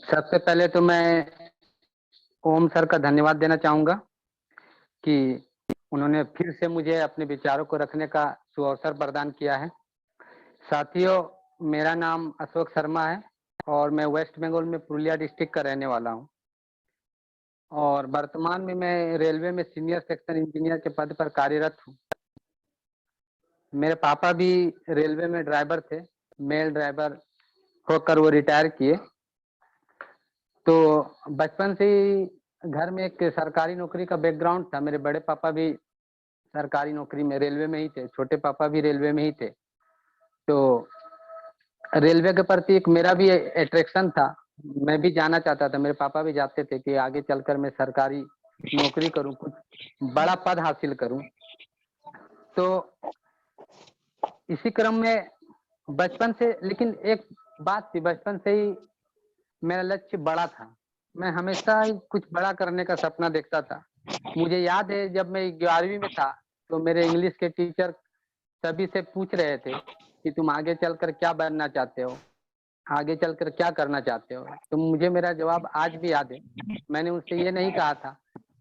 सबसे पहले तो मैं ओम सर का धन्यवाद देना चाहूंगा कि उन्होंने फिर से मुझे अपने विचारों को रखने का सुअवसर प्रदान किया है। साथियों, मेरा नाम अशोक शर्मा है और मैं वेस्ट बंगाल में पुरुलिया डिस्ट्रिक्ट का रहने वाला हूँ। और वर्तमान में मैं रेलवे में सीनियर सेक्शन इंजीनियर के पद पर कार्यरत हूँ। मेरे पापा भी रेलवे में ड्राइवर थे, मेल ड्राइवर होकर वो रिटायर किए। तो बचपन से ही घर में एक सरकारी नौकरी का बैकग्राउंड था। मेरे बड़े पापा भी सरकारी नौकरी में रेलवे में ही थे, छोटे पापा भी रेलवे में ही थे। तो रेलवे के प्रति एक मेरा भी अट्रैक्शन था, मैं भी जाना चाहता था। मेरे पापा भी जाते थे कि आगे चलकर मैं सरकारी नौकरी करूं, कुछ बड़ा पद हासिल करूं। तो इसी क्रम में बचपन से, लेकिन एक बात थी, बचपन से ही मेरा लक्ष्य बड़ा था। मैं हमेशा ही कुछ बड़ा करने का सपना देखता था। मुझे याद है जब मैं 11वीं में था तो मेरे इंग्लिश के टीचर सभी से पूछ रहे थे कि तुम आगे चलकर क्या बनना चाहते हो, आगे चलकर क्या करना चाहते हो। तो मुझे मेरा जवाब आज भी याद है। मैंने उनसे ये नहीं कहा था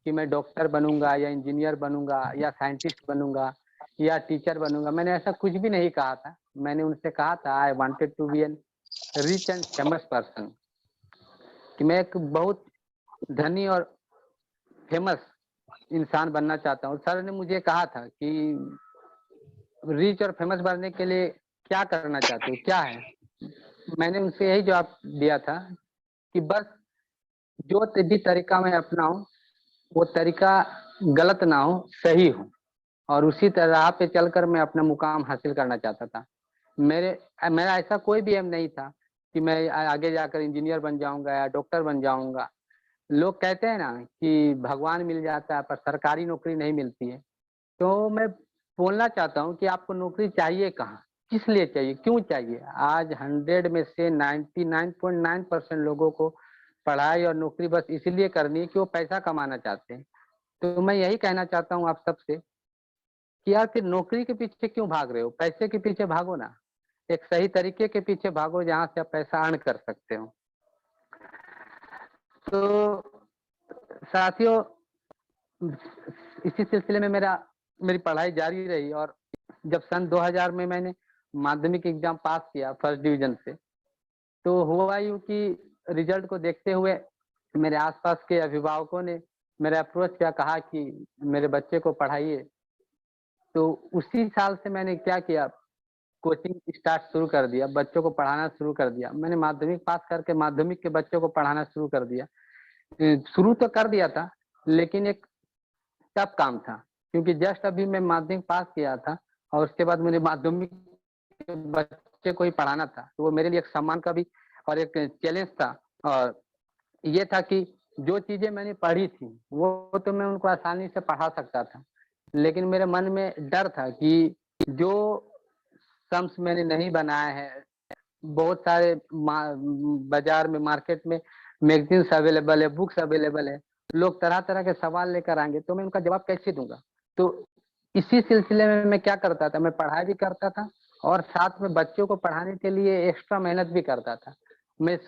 कि मैं डॉक्टर बनूंगा या इंजीनियर बनूंगा या साइंटिस्ट बनूंगा या टीचर बनूंगा। मैंने ऐसा कुछ भी नहीं कहा था। मैंने उनसे कहा था I wanted to be an rich and famous person, कि मैं एक बहुत धनी और फेमस इंसान बनना चाहता हूँ। सर ने मुझे कहा था कि रिच और फेमस बनने के लिए क्या करना चाहते हो, क्या है। मैंने उनसे यही जवाब दिया था कि बस जो भी तरीका मैं अपनाऊं वो तरीका गलत ना हो, सही हो, और उसी तरह पे चलकर मैं अपना मुकाम हासिल करना चाहता था। मेरा ऐसा कोई भी एम नहीं था कि मैं आगे जाकर इंजीनियर बन जाऊंगा या डॉक्टर बन जाऊंगा। लोग कहते हैं ना कि भगवान मिल जाता है पर सरकारी नौकरी नहीं मिलती है। तो मैं बोलना चाहता हूँ कि आपको नौकरी चाहिए कहाँ, किस लिए चाहिए, क्यों चाहिए। आज 100 में से 99.9% लोगों को पढ़ाई और नौकरी बस इसलिए करनी है कि वो पैसा कमाना चाहते हैं। तो मैं यही कहना चाहता हूँ आप सबसे कि यार फिर नौकरी के पीछे क्यों भाग रहे हो, पैसे के पीछे भागो ना। एक सही तरीके के पीछे भागो जहाँ से आप पैसा अर्न कर सकते हो। तो साथियों, इसी सिलसिले में मेरी पढ़ाई जारी रही। और जब सन 2000 में मैंने माध्यमिक एग्जाम पास किया फर्स्ट डिवीजन से, तो हुआ यूं कि रिजल्ट को देखते हुए मेरे आसपास के अभिभावकों ने मेरा अप्रोच किया, कहा कि मेरे बच्चे को पढ़ाइए। तो उसी साल से मैंने क्या किया, कोचिंग स्टार्ट शुरू कर दिया, बच्चों को पढ़ाना शुरू कर दिया। मैंने माध्यमिक पास करके माध्यमिक के बच्चों को पढ़ाना शुरू कर दिया। शुरू तो कर दिया था, लेकिन एक टफ काम था, क्योंकि जस्ट अभी मैं माध्यमिक पास किया था और उसके बाद मुझे माध्यमिक के बच्चे को ही पढ़ाना था। तो वो मेरे लिए एक सम्मान का भी और एक चैलेंज था। और ये था कि जो चीजें मैंने पढ़ी थी वो तो मैं उनको आसानी से पढ़ा सकता था, लेकिन मेरे मन में डर था कि जो सम्स मैंने नहीं बनाए हैं, बहुत सारे बाजार में, मार्केट में मैगजीन्स अवेलेबल है, बुक्स अवेलेबल है, लोग तरह तरह के सवाल लेकर आएंगे, तो मैं उनका जवाब कैसे दूंगा। तो इसी सिलसिले में मैं क्या करता था, मैं पढ़ाई भी करता था और साथ में बच्चों को पढ़ाने के लिए एक्स्ट्रा मेहनत भी करता था। मैं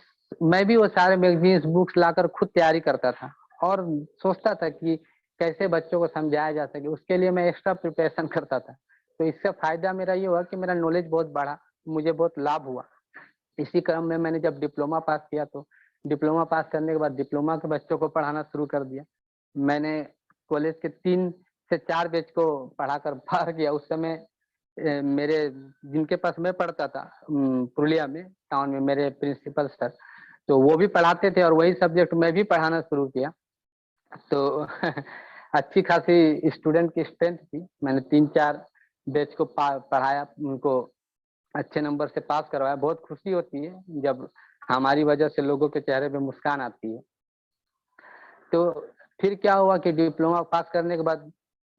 मैं भी वो सारे मैगजीन्स बुक्स लाकर खुद तैयारी करता था और सोचता था कि कैसे बच्चों को समझाया जा सके। उसके लिए मैं एक्स्ट्रा प्रिपरेशन करता था। तो इससे फायदा मेरा ये हुआ कि मेरा नॉलेज बहुत बढ़ा, मुझे बहुत लाभ हुआ। इसी क्रम में मैंने जब डिप्लोमा पास किया तो डिप्लोमा पास करने के बाद डिप्लोमा के बच्चों को पढ़ाना शुरू कर दिया। मैंने कॉलेज के 3 से 4 बैच को पढ़ाकर पार किया। उस समय मेरे जिनके पास मैं पढ़ता था पुरुलिया में टाउन में, मेरे प्रिंसिपल सर, तो वो भी पढ़ाते थे और वही सब्जेक्ट मैं भी पढ़ाना शुरू किया। तो अच्छी खासी स्टूडेंट की स्ट्रेंथ थी। मैंने 3-4 बैच को पढ़ाया, उनको अच्छे नंबर से पास करवाया। बहुत खुशी होती है जब हमारी वजह से लोगों के चेहरे पे मुस्कान आती है। तो फिर क्या हुआ कि डिप्लोमा पास करने के बाद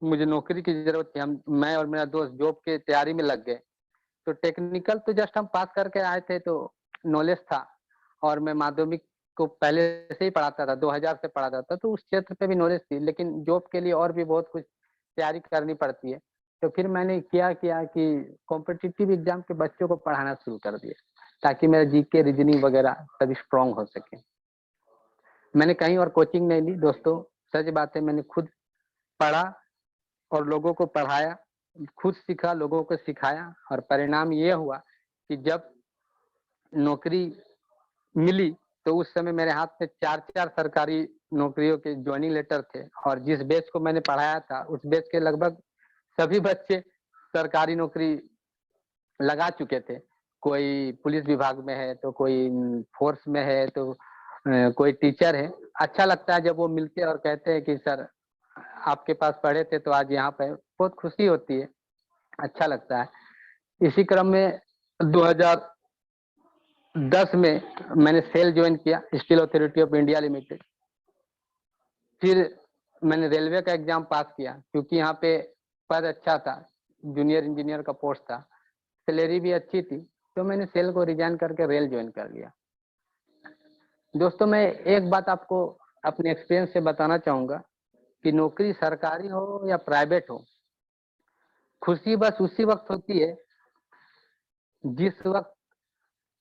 मुझे नौकरी की जरूरत थी। मैं और मेरा दोस्त जॉब के तैयारी में लग गए। तो टेक्निकल तो जस्ट हम पास करके आए थे, तो नॉलेज था। और मैं माध्यमिक को पहले से ही पढ़ाता था, 2000 से पढ़ाता था, तो उस क्षेत्र पे भी नॉलेज थी। लेकिन जॉब के लिए और भी बहुत कुछ तैयारी करनी पड़ती है। तो फिर मैंने क्या किया कि कॉम्पिटिटिव एग्जाम के बच्चों को पढ़ाना शुरू कर दिया, ताकि मेरा जीके रीजनिंग वगैरह सभी स्ट्रांग हो सके। मैंने कहीं और कोचिंग नहीं ली दोस्तों, सच बात है, मैंने खुद पढ़ा और लोगों को पढ़ाया, खुद सीखा, लोगों को सिखाया, और परिणाम ये हुआ कि जब नौकरी मिली तो उस समय मेरे हाथ में 4-4 सरकारी नौकरियों के जॉइनिंग लेटर थे, और जिस बैच को मैंने पढ़ाया था उस बैच के लगभग सभी बच्चे सरकारी नौकरी लगा चुके थे। कोई पुलिस विभाग में है, तो कोई फोर्स में है, तो कोई टीचर है। अच्छा लगता है जब वो मिलते हैं और कहते हैं कि सर आपके पास पढ़े थे तो आज यहाँ पे, बहुत खुशी होती है, अच्छा लगता है। इसी क्रम में 2010 में मैंने सेल ज्वाइन किया, steel authority of India limited. फिर मैंने रेलवे का एग्जाम पास किया, क्योंकि यहाँ पे पद अच्छा था, जूनियर इंजीनियर का पोस्ट था, सैलरी भी अच्छी थी, तो मैंने सेल को रिजाइन करके रेल ज्वाइन कर लिया। दोस्तों मैं एक बात आपको अपने एक्सपीरियंस से बताना चाहूंगा कि नौकरी सरकारी हो या प्राइवेट हो, खुशी बस उसी वक्त होती है जिस वक्त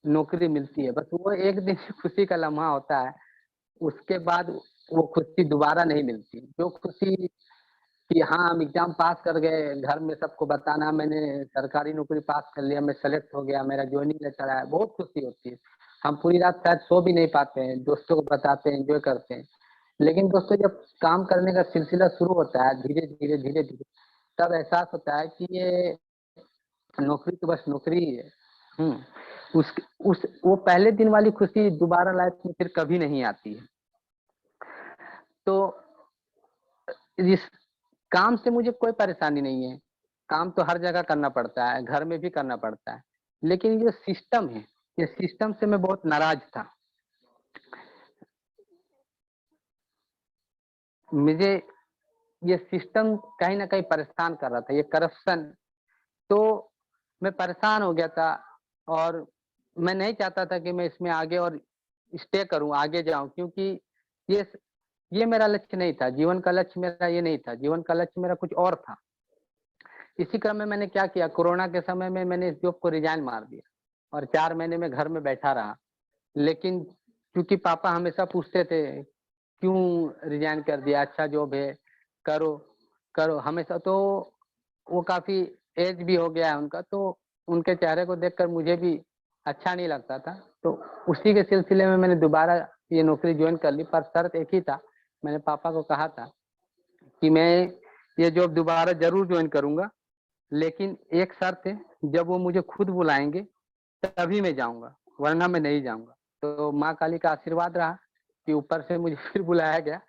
नौकरी मिलती है। बस वो एक दिन खुशी का लम्हा होता है, उसके बाद वो खुशी दोबारा नहीं मिलती। जो खुशी कि हाँ हम एग्जाम पास कर गए, घर में सबको बताना मैंने सरकारी नौकरी पास कर लिया, मैं सेलेक्ट हो गया, मेरा ज्वाइनिंग लेटर आया, बहुत खुशी होती है। हम पूरी रात शायद सो भी नहीं पाते हैं, दोस्तों को बताते हैं, एंजॉय करते हैं। लेकिन दोस्तों जब काम करने का सिलसिला शुरू होता है, धीरे धीरे धीरे धीरे, तब एहसास होता है कि ये नौकरी तो बस नौकरी ही है। उस वो पहले दिन वाली खुशी दोबारा लाइफ में फिर कभी नहीं आती है। तो इस काम से मुझे कोई परेशानी नहीं है, काम तो हर जगह करना पड़ता है, घर में भी करना पड़ता है, लेकिन ये सिस्टम है, ये सिस्टम से मैं बहुत नाराज था। मुझे ये सिस्टम कहीं ना कहीं परेशान कर रहा था, ये करप्शन। तो मैं परेशान हो गया था, और मैं नहीं चाहता था कि मैं इसमें आगे और स्टे करूं, आगे जाऊं, क्योंकि ये ये मेरा लक्ष्य नहीं था, जीवन का लक्ष्य मेरा ये नहीं था, जीवन का लक्ष्य मेरा कुछ और था। इसी क्रम में मैंने क्या किया, कोरोना के समय में मैंने इस जॉब को रिजाइन मार दिया और 4 महीने में घर में बैठा रहा। लेकिन क्योंकि पापा हमेशा पूछते थे क्यों रिजाइन कर दिया, अच्छा जॉब है, करो करो हमेशा। तो वो काफी एज भी हो गया है उनका, तो उनके चेहरे को देखकर मुझे भी अच्छा नहीं लगता था। तो उसी के सिलसिले में मैंने दोबारा ये नौकरी ज्वाइन कर ली, पर शर्त एक ही था, मैंने पापा को कहा था कि मैं ये जॉब दोबारा जरूर ज्वाइन करूंगा, लेकिन एक शर्त है, जब वो मुझे खुद बुलाएंगे तभी मैं जाऊंगा, वरना मैं नहीं जाऊंगा। तो माँ काली का आशीर्वाद रहा कि ऊपर से मुझे फिर बुलाया गया।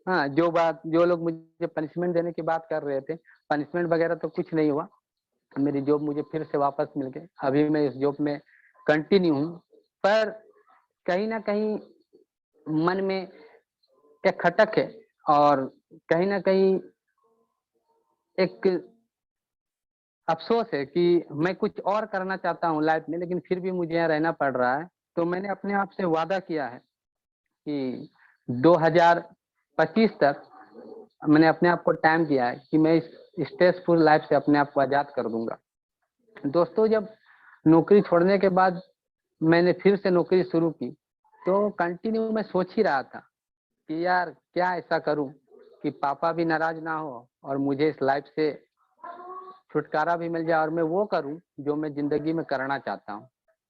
हाँ, जो लोग मुझे पनिशमेंट देने की बात कर रहे थे, पनिशमेंट वगैरह तो कुछ नहीं हुआ, मेरी जॉब मुझे फिर से वापस मिल गई। अभी मैं इस जॉब में कंटिन्यू हूँ, पर कहीं ना कहीं मन में एक खटक है, और कहीं ना कहीं एक अफसोस है कि मैं कुछ और करना चाहता हूँ लाइफ में, लेकिन फिर भी मुझे यहाँ रहना पड़ रहा है। तो मैंने अपने आप से वादा किया है कि 2025 तक मैंने अपने आप को टाइम दिया है कि मैं इस स्ट्रेसफुल लाइफ से अपने आप को आजाद कर दूंगा। दोस्तों जब नौकरी छोड़ने के बाद मैंने फिर से नौकरी शुरू की, तो कंटिन्यू मैं सोच ही रहा था कि यार क्या ऐसा करूं कि पापा भी नाराज ना हो और मुझे इस लाइफ से छुटकारा भी मिल जाए, और मैं वो करूं जो मैं जिंदगी में करना चाहता हूं।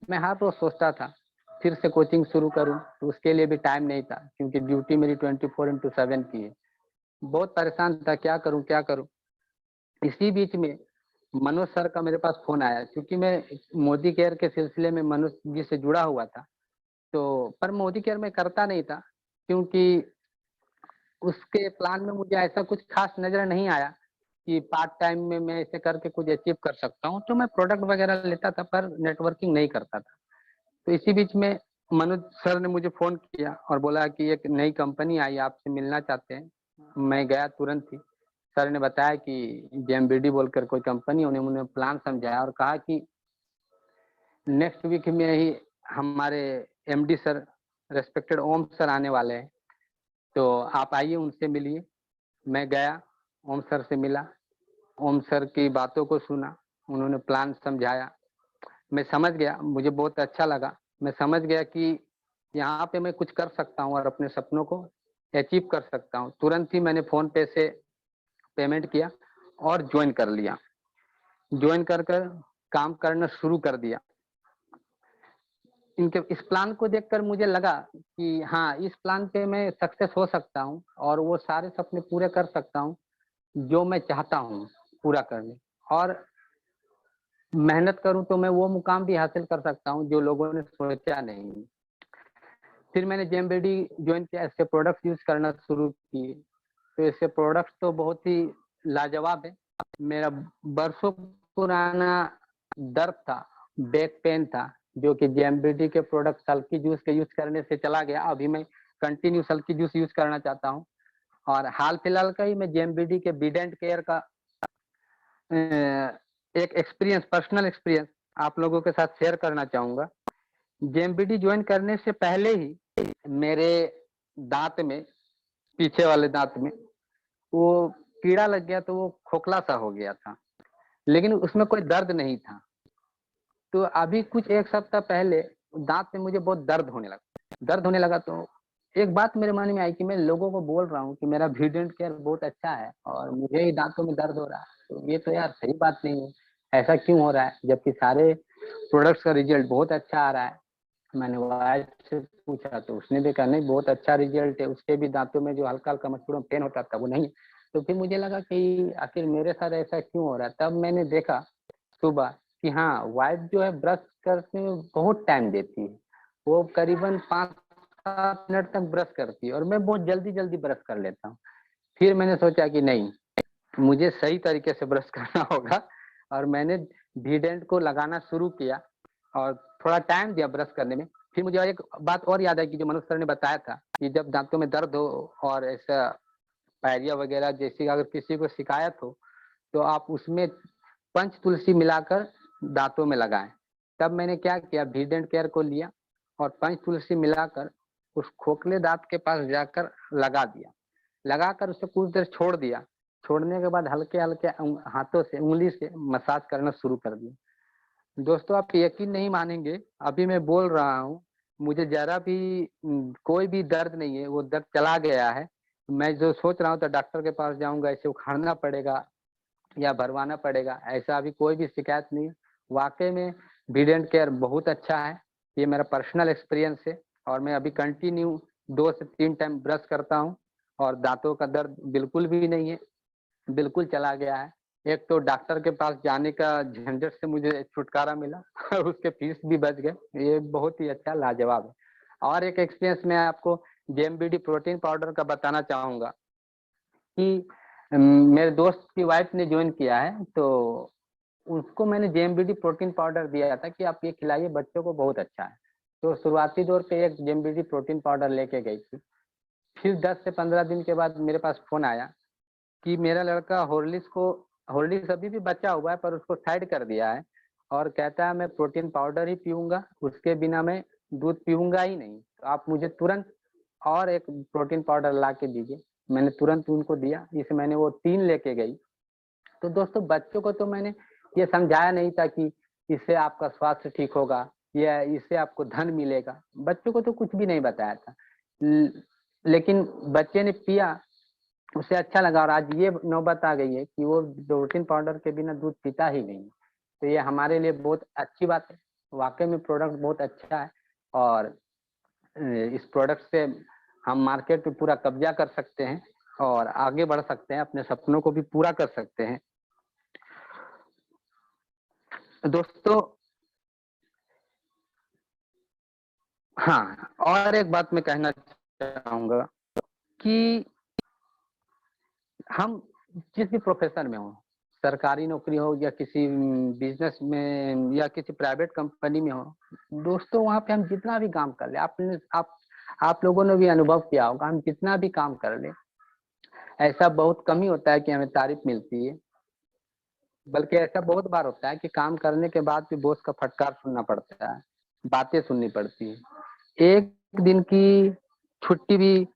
मैं हर रोज सोचता था फिर से कोचिंग शुरू करूं, तो उसके लिए भी टाइम नहीं था, क्योंकि ड्यूटी मेरी 24/7 की है। बहुत परेशान था, क्या करूं क्या करूं। इसी बीच में मनोज सर का मेरे पास फोन आया, क्योंकि मैं मोदी केयर के सिलसिले में मनोज जी से जुड़ा हुआ था। तो पर मोदी केयर में करता नहीं था, क्योंकि उसके प्लान में मुझे ऐसा कुछ खास नजर नहीं आया कि पार्ट टाइम में मैं ऐसे करके कुछ अचीव कर सकता हूँ। तो मैं प्रोडक्ट वगैरह लेता था, पर नेटवर्किंग नहीं करता था। तो इसी बीच में मनोज सर ने मुझे फोन किया और बोला कि एक नई कंपनी आई, आपसे मिलना चाहते हैं। मैं गया तुरंत ही। सर ने बताया कि जेएमबीडी बोलकर कोई कंपनी, उन्होंने प्लान समझाया और कहा कि नेक्स्ट वीक में ही हमारे एमडी सर, रेस्पेक्टेड ओम सर आने वाले हैं, तो आप आइए उनसे मिलिए। मैं गया, ओम सर से मिला, ओम सर की बातों को सुना, उन्होंने प्लान समझाया, मैं समझ गया, मुझे बहुत अच्छा लगा। मैं समझ गया कि यहाँ पे मैं कुछ कर सकता हूँ और अपने सपनों को अचीव कर सकता हूँ। तुरंत ही मैंने फोन पे से पेमेंट किया और ज्वाइन कर लिया। ज्वाइन कर कर काम करना शुरू कर दिया। इनके इस प्लान को देखकर मुझे लगा कि हाँ, इस प्लान पे मैं सक्सेस हो सकता हूँ और वो सारे सपने पूरे कर सकता हूँ जो मैं चाहता हूँ पूरा करने, और मेहनत करूँ तो मैं वो मुकाम भी हासिल कर सकता हूँ जो लोगों ने सोचा नहीं। फिर मैंने जेएमबीडी ज्वाइन किया, इसके प्रोडक्ट्स यूज करना शुरू किए। तो इसके प्रोडक्ट्स तो बहुत ही लाजवाब है। मेरा बरसों पुराना दर्द था, बैक पेन था, जो कि जेएमबीडी के प्रोडक्ट सल्की जूस के यूज करने से चला गया। अभी मैं कंटिन्यू सल्की जूस यूज करना चाहता हूँ। और हाल फिलहाल का ही मैं जेएमबीडी के बीडेंट केयर का एक एक्सपीरियंस, पर्सनल एक्सपीरियंस आप लोगों के साथ शेयर करना चाहूंगा। जेएमबीडी ज्वाइन करने से पहले ही मेरे दांत में, पीछे वाले दांत में वो कीड़ा लग गया, तो वो खोखला सा हो गया था, लेकिन उसमें कोई दर्द नहीं था। तो अभी कुछ एक सप्ताह पहले दांत में मुझे बहुत दर्द होने लगा। तो एक बात मेरे मन में आई कि मैं लोगों को बोल रहा हूँ कि मेरा वीडेंट केयर बहुत अच्छा है और मुझे ही दांतों में दर्द हो रहा है, तो ये तो यार सही बात नहीं है। ऐसा क्यों हो रहा है जबकि सारे प्रोडक्ट्स का रिजल्ट बहुत अच्छा आ रहा है। मैंने वाइफ से पूछा तो उसने भी कहा नहीं, बहुत अच्छा रिजल्ट है, उसके भी दांतों में जो हल्का हल्का मचूड़ा पेन होता था वो नहीं। तो फिर मुझे लगा कि आखिर मेरे साथ ऐसा क्यों हो रहा है। तब मैंने देखा सुबह कि हाँ, वाइफ जो है ब्रश करने में बहुत टाइम देती है। वो करीबन 5-7 मिनट तक ब्रश करती है और मैं बहुत जल्दी जल्दी ब्रश कर लेता हूँ। फिर मैंने सोचा कि नहीं, मुझे सही तरीके से ब्रश करना होगा, और मैंने वीडेंट को लगाना शुरू किया और थोड़ा टाइम दिया ब्रश करने में। फिर मुझे एक बात और याद आई कि जो मनोज सर ने बताया था कि जब दांतों में दर्द हो और ऐसा पायरिया वगैरह जैसी अगर किसी को शिकायत हो, तो आप उसमें पंच तुलसी मिलाकर दांतों में लगाएं। तब मैंने क्या किया, वीडेंट केयर को लिया और पंच तुलसी मिलाकर उस खोखले दांत के पास जाकर लगा दिया। लगाकर उसे कुछ देर छोड़ दिया। छोड़ने के बाद हल्के हल्के हाथों से, उंगली से मसाज करना शुरू कर दिया। दोस्तों, आप यकीन नहीं मानेंगे, अभी मैं बोल रहा हूँ, मुझे जरा भी कोई भी दर्द नहीं है, वो दर्द चला गया है। मैं जो सोच रहा हूँ तो डॉक्टर के पास जाऊंगा, इसे उखाड़ना पड़ेगा या भरवाना पड़ेगा, ऐसा अभी कोई भी शिकायत नहीं है। वाकई में वीडेंट केयर बहुत अच्छा है। ये मेरा पर्सनल एक्सपीरियंस है और मैं अभी कंटिन्यू 2 से 3 टाइम ब्रश करता हूँ और दांतों का दर्द बिल्कुल भी नहीं है, बिल्कुल चला गया है। एक तो डॉक्टर के पास जाने का झंझट से मुझे छुटकारा मिला और उसके फीस भी बच गए। ये बहुत ही अच्छा, लाजवाब है। और एक एक्सपीरियंस मैं आपको जेएमबीडी प्रोटीन पाउडर का बताना चाहूंगा कि मेरे दोस्त की वाइफ ने ज्वाइन किया है, तो उसको मैंने जेएमबीडी प्रोटीन पाउडर दिया था कि आप ये खिलाइए, बच्चों को बहुत अच्छा है। तो शुरुआती दौर पे एक जेएमबीडी प्रोटीन पाउडर लेके गई थी। फिर 10 से 15 दिन के बाद मेरे पास फोन आया कि मेरा लड़का हॉर्लिक्स अभी भी बचा हुआ है पर उसको साइड कर दिया है, और कहता है मैं प्रोटीन पाउडर ही पीऊंगा, उसके बिना मैं दूध पीऊंगा ही नहीं। तो आप मुझे तुरंत और एक प्रोटीन पाउडर ला के दीजिए। मैंने तुरंत उनको दिया। इसे मैंने वो 3 लेके गई। तो दोस्तों, बच्चों को तो मैंने ये समझाया नहीं था कि इससे आपका स्वास्थ्य ठीक होगा या इससे आपको धन मिलेगा। बच्चों को तो कुछ भी नहीं बताया था। लेकिन बच्चे ने पिया, उसे अच्छा लगा, और आज ये नौबत आ गई है कि वो प्रोटीन पाउडर के बिना दूध पीता ही नहीं। तो ये हमारे लिए बहुत अच्छी बात है। वाकई में प्रोडक्ट बहुत अच्छा है और इस प्रोडक्ट से हम मार्केट पे पूरा कब्जा कर सकते हैं और आगे बढ़ सकते हैं, अपने सपनों को भी पूरा कर सकते हैं। दोस्तों, हाँ, और एक बात मैं कहना चाहूंगा कि हम जिस भी प्रोफेशन में हो, सरकारी नौकरी हो या किसी बिजनेस में या किसी प्राइवेट कंपनी में हो, दोस्तों वहां पे हम जितना भी काम कर ले, आप लोगों ने भी अनुभव किया होगा, हम जितना भी काम कर ले, ऐसा बहुत कम ही होता है कि हमें तारीफ मिलती है। बल्कि ऐसा बहुत बार होता है कि काम करने के बाद भी बॉस का फटकार सुनना पड़ता है, बातें सुननी पड़ती है। एक दिन की छुट्टी भी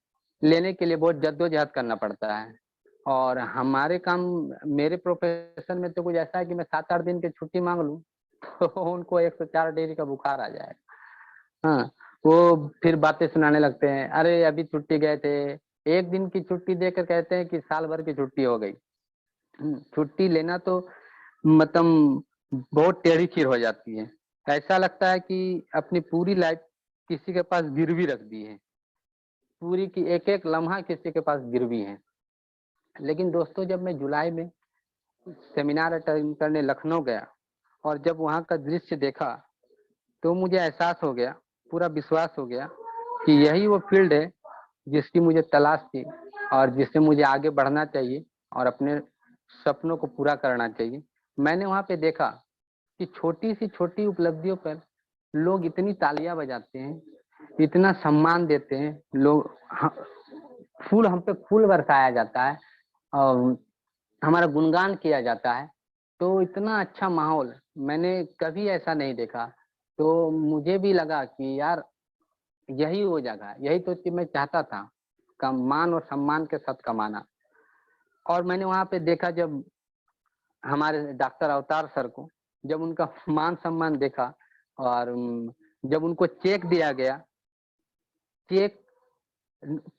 लेने के लिए बहुत जद्दोजहद करना पड़ता है। और हमारे काम, मेरे प्रोफेशन में तो कुछ ऐसा है कि मैं 7-8 दिन की छुट्टी मांग लूं तो उनको 104 डिग्री का बुखार आ जाएगा। हाँ, वो फिर बातें सुनाने लगते हैं, अरे अभी छुट्टी गए थे, एक दिन की छुट्टी देकर कहते हैं कि साल भर की छुट्टी हो गई। छुट्टी लेना तो मतलब बहुत टेढ़ी खीर हो जाती है। ऐसा लगता है कि अपनी पूरी लाइफ किसी के पास गिरवी रख दी है, पूरी की एक एक लम्हा किसी के पास गिरवी है। लेकिन दोस्तों, जब मैं जुलाई में सेमिनार अटेंड करने लखनऊ गया और जब वहाँ का दृश्य देखा, तो मुझे एहसास हो गया, पूरा विश्वास हो गया कि यही वो फील्ड है जिसकी मुझे तलाश थी और जिससे मुझे आगे बढ़ना चाहिए और अपने सपनों को पूरा करना चाहिए। मैंने वहाँ पे देखा कि छोटी सी छोटी उपलब्धियों पर लोग इतनी तालियां बजाते हैं, इतना सम्मान देते हैं, लोग फूल हम पे फूल बरसाया जाता है और हमारा गुणगान किया जाता है। तो इतना अच्छा माहौल मैंने कभी ऐसा नहीं देखा। तो मुझे भी लगा कि यार यही वो जगह, यही तो चीज मैं चाहता था, कम मान और सम्मान के साथ कमाना। और मैंने वहां पे देखा, जब हमारे डॉक्टर अवतार सर को, जब उनका मान सम्मान देखा और जब उनको चेक दिया गया, चेक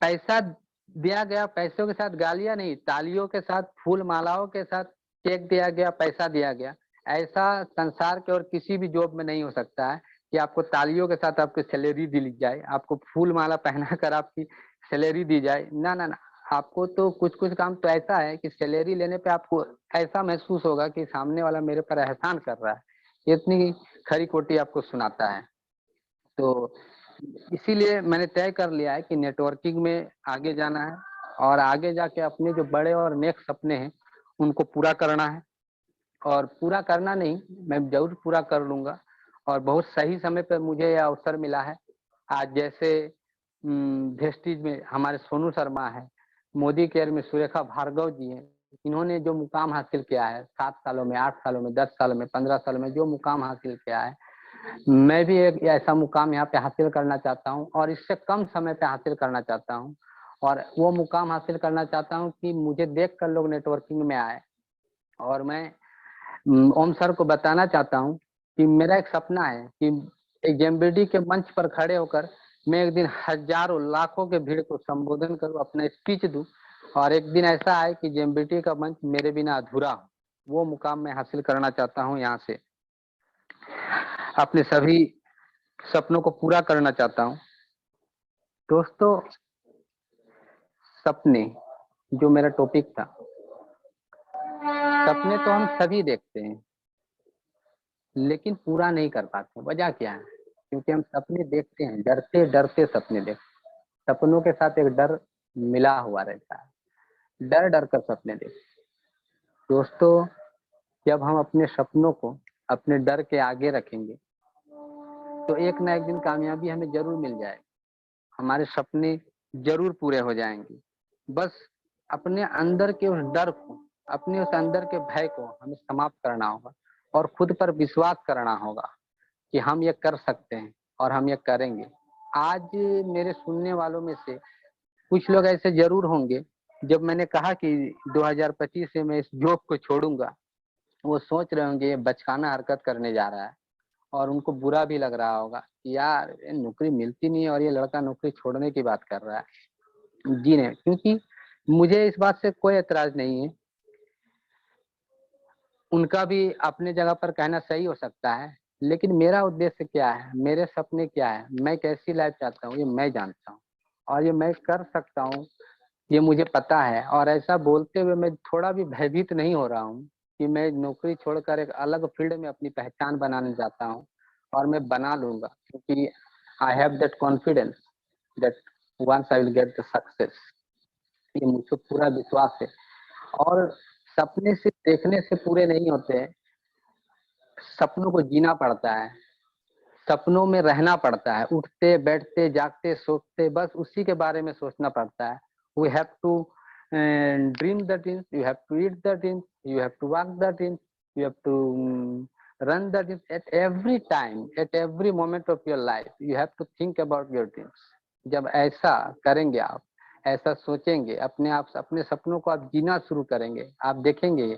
पैसा दिया गया, पैसों के साथ गालियां नहीं, तालियों के साथ, फूल मालाओं के साथ चेक दिया गया, पैसा दिया गया। ऐसा संसार के और किसी भी जॉब में नहीं हो सकता है कि आपको तालियों के साथ आपकी सैलरी दी जाए, आपको फूल माला पहनाकर आपकी सैलरी दी जाए। ना ना ना, आपको तो कुछ कुछ काम तो ऐसा है कि सैलरी लेने पे आपको ऐसा महसूस होगा कि सामने वाला मेरे पर एहसान कर रहा है, इतनी खरी खोटी आपको सुनाता है। तो इसीलिए मैंने तय कर लिया है कि नेटवर्किंग में आगे जाना है और आगे जाके अपने जो बड़े और नेक सपने हैं उनको पूरा करना है। और पूरा करना नहीं, मैं जरूर पूरा कर लूंगा। और बहुत सही समय पर मुझे यह अवसर मिला है। आज जैसे वेस्टीज में हमारे सोनू शर्मा है, मोदी केयर में सुरेखा भार्गव जी हैं, इन्होंने जो मुकाम हासिल किया है 7 सालों में, 8 सालों में, 10 सालों में, 15 सालों में जो मुकाम हासिल किया है, मैं भी एक ऐसा मुकाम यहाँ पे हासिल करना चाहता हूँ और इससे कम समय पे हासिल करना चाहता हूँ। और वो मुकाम हासिल करना चाहता हूँ कि मुझे देख कर लोग नेटवर्किंग में आए। और मैं ओम सर को बताना चाहता हूँ कि मेरा एक सपना है कि एक जेएमबीडी के मंच पर खड़े होकर मैं एक दिन हजारों लाखों के भीड़ को संबोधन करूँ, अपना स्पीच दूं और एक दिन ऐसा आए कि जेएमबीडी का मंच मेरे बिना अधूरा हो। वो मुकाम मैं हासिल करना चाहता हूँ, यहाँ से अपने सभी सपनों को पूरा करना चाहता हूँ। दोस्तों, सपने जो मेरा टॉपिक था, सपने तो हम सभी देखते हैं लेकिन पूरा नहीं कर पाते। वजह क्या है? क्योंकि हम सपने देखते हैं, डरते डरते सपने देखते, सपनों के साथ एक डर मिला हुआ रहता है, डर डर कर सपने देखते। दोस्तों, जब हम अपने सपनों को अपने डर के आगे रखेंगे तो एक ना एक दिन कामयाबी हमें जरूर मिल जाएगी, हमारे सपने जरूर पूरे हो जाएंगे। बस अपने अंदर के उस डर को, अपने उस अंदर के भय को हमें समाप्त करना होगा और खुद पर विश्वास करना होगा कि हम ये कर सकते हैं और हम ये करेंगे। आज मेरे सुनने वालों में से कुछ लोग ऐसे जरूर होंगे, जब मैंने कहा कि 2025 से मैं इस जॉब को छोड़ूंगा, वो सोच रहे होंगे ये बचकाना हरकत करने जा रहा है और उनको बुरा भी लग रहा होगा कि यार ये नौकरी मिलती नहीं है और ये लड़का नौकरी छोड़ने की बात कर रहा है। जी नहीं, क्योंकि मुझे इस बात से कोई एतराज नहीं है, उनका भी अपने जगह पर कहना सही हो सकता है। लेकिन मेरा उद्देश्य क्या है, मेरे सपने क्या है, मैं कैसी लाइफ चाहता हूँ, ये मैं जानता हूँ और ये मैं कर सकता हूँ, ये मुझे पता है। और ऐसा बोलते हुए मैं थोड़ा भी भयभीत नहीं हो रहा हूँ कि मैं नौकरी छोड़कर एक अलग फील्ड में अपनी पहचान बनाने जाता हूँ और मैं बना लूंगा, क्योंकि I have that confidence that once I will get the success. ये मुझे पूरा विश्वास है। और सपने सिर्फ देखने से पूरे नहीं होते हैं, सपनों को जीना पड़ता है, सपनों में रहना पड़ता है, उठते बैठते जागते सोते बस उसी के बारे में सोचना पड़ता है। We have to dream the dreams, you have to eat the dreams, you have to walk the dreams, you have to run the dreams at every time, at every moment of your life you have to think about your dreams. जब ऐसा करेंगे आप, ऐसा सोचेंगे, अपने आप अपने सपनों को आप जीना शुरू करेंगे, आप देखेंगे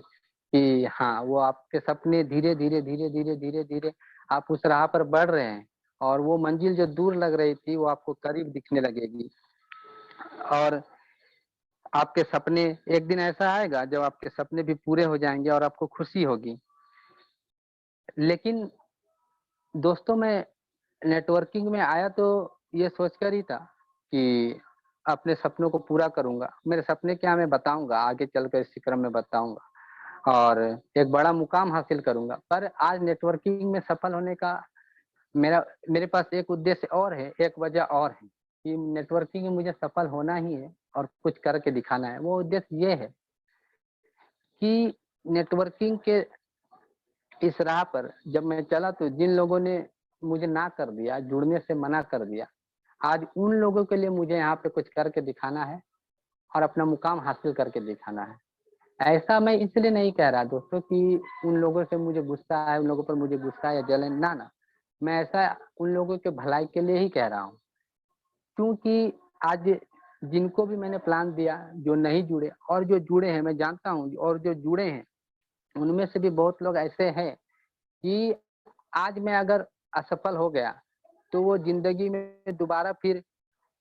कि हाँ वो आपके सपने धीरे धीरे धीरे धीरे धीरे धीरे आप उस राह पर बढ़ रहे हैं और वो मंजिल जो दूर लग रही थी वो आपको करीब दिखने लगेगी। और आपके सपने, एक दिन ऐसा आएगा जब आपके सपने भी पूरे हो जाएंगे और आपको खुशी होगी। लेकिन दोस्तों, मैं नेटवर्किंग में आया तो ये सोचकर ही था कि अपने सपनों को पूरा करूंगा। मेरे सपने क्या, मैं बताऊंगा आगे चलकर, इसी क्रम में बताऊंगा, और एक बड़ा मुकाम हासिल करूंगा। पर आज नेटवर्किंग में सफल होने का मेरे पास एक उद्देश्य और है, एक वजह और है कि नेटवर्किंग में मुझे सफल होना ही है और कुछ करके दिखाना है। वो उद्देश्य ये है कि नेटवर्किंग के इस राह पर जब मैं चला तो जिन लोगों ने मुझे ना कर दिया, जुड़ने से मना कर दिया, आज उन लोगों के लिए मुझे यहाँ पे कुछ करके दिखाना है और अपना मुकाम हासिल करके दिखाना है। ऐसा मैं इसलिए नहीं कह रहा दोस्तों कि उन लोगों से मुझे गुस्सा है, उन लोगों पर मुझे गुस्सा या जलन, ना। मैं ऐसा उन लोगों के भलाई के लिए ही कह रहा हूँ, क्योंकि आज जिनको भी मैंने प्लान दिया, जो नहीं जुड़े और जो जुड़े हैं, मैं जानता हूँ, और जो जुड़े हैं उनमें से भी बहुत लोग ऐसे हैं कि आज मैं अगर असफल हो गया तो वो जिंदगी में दोबारा फिर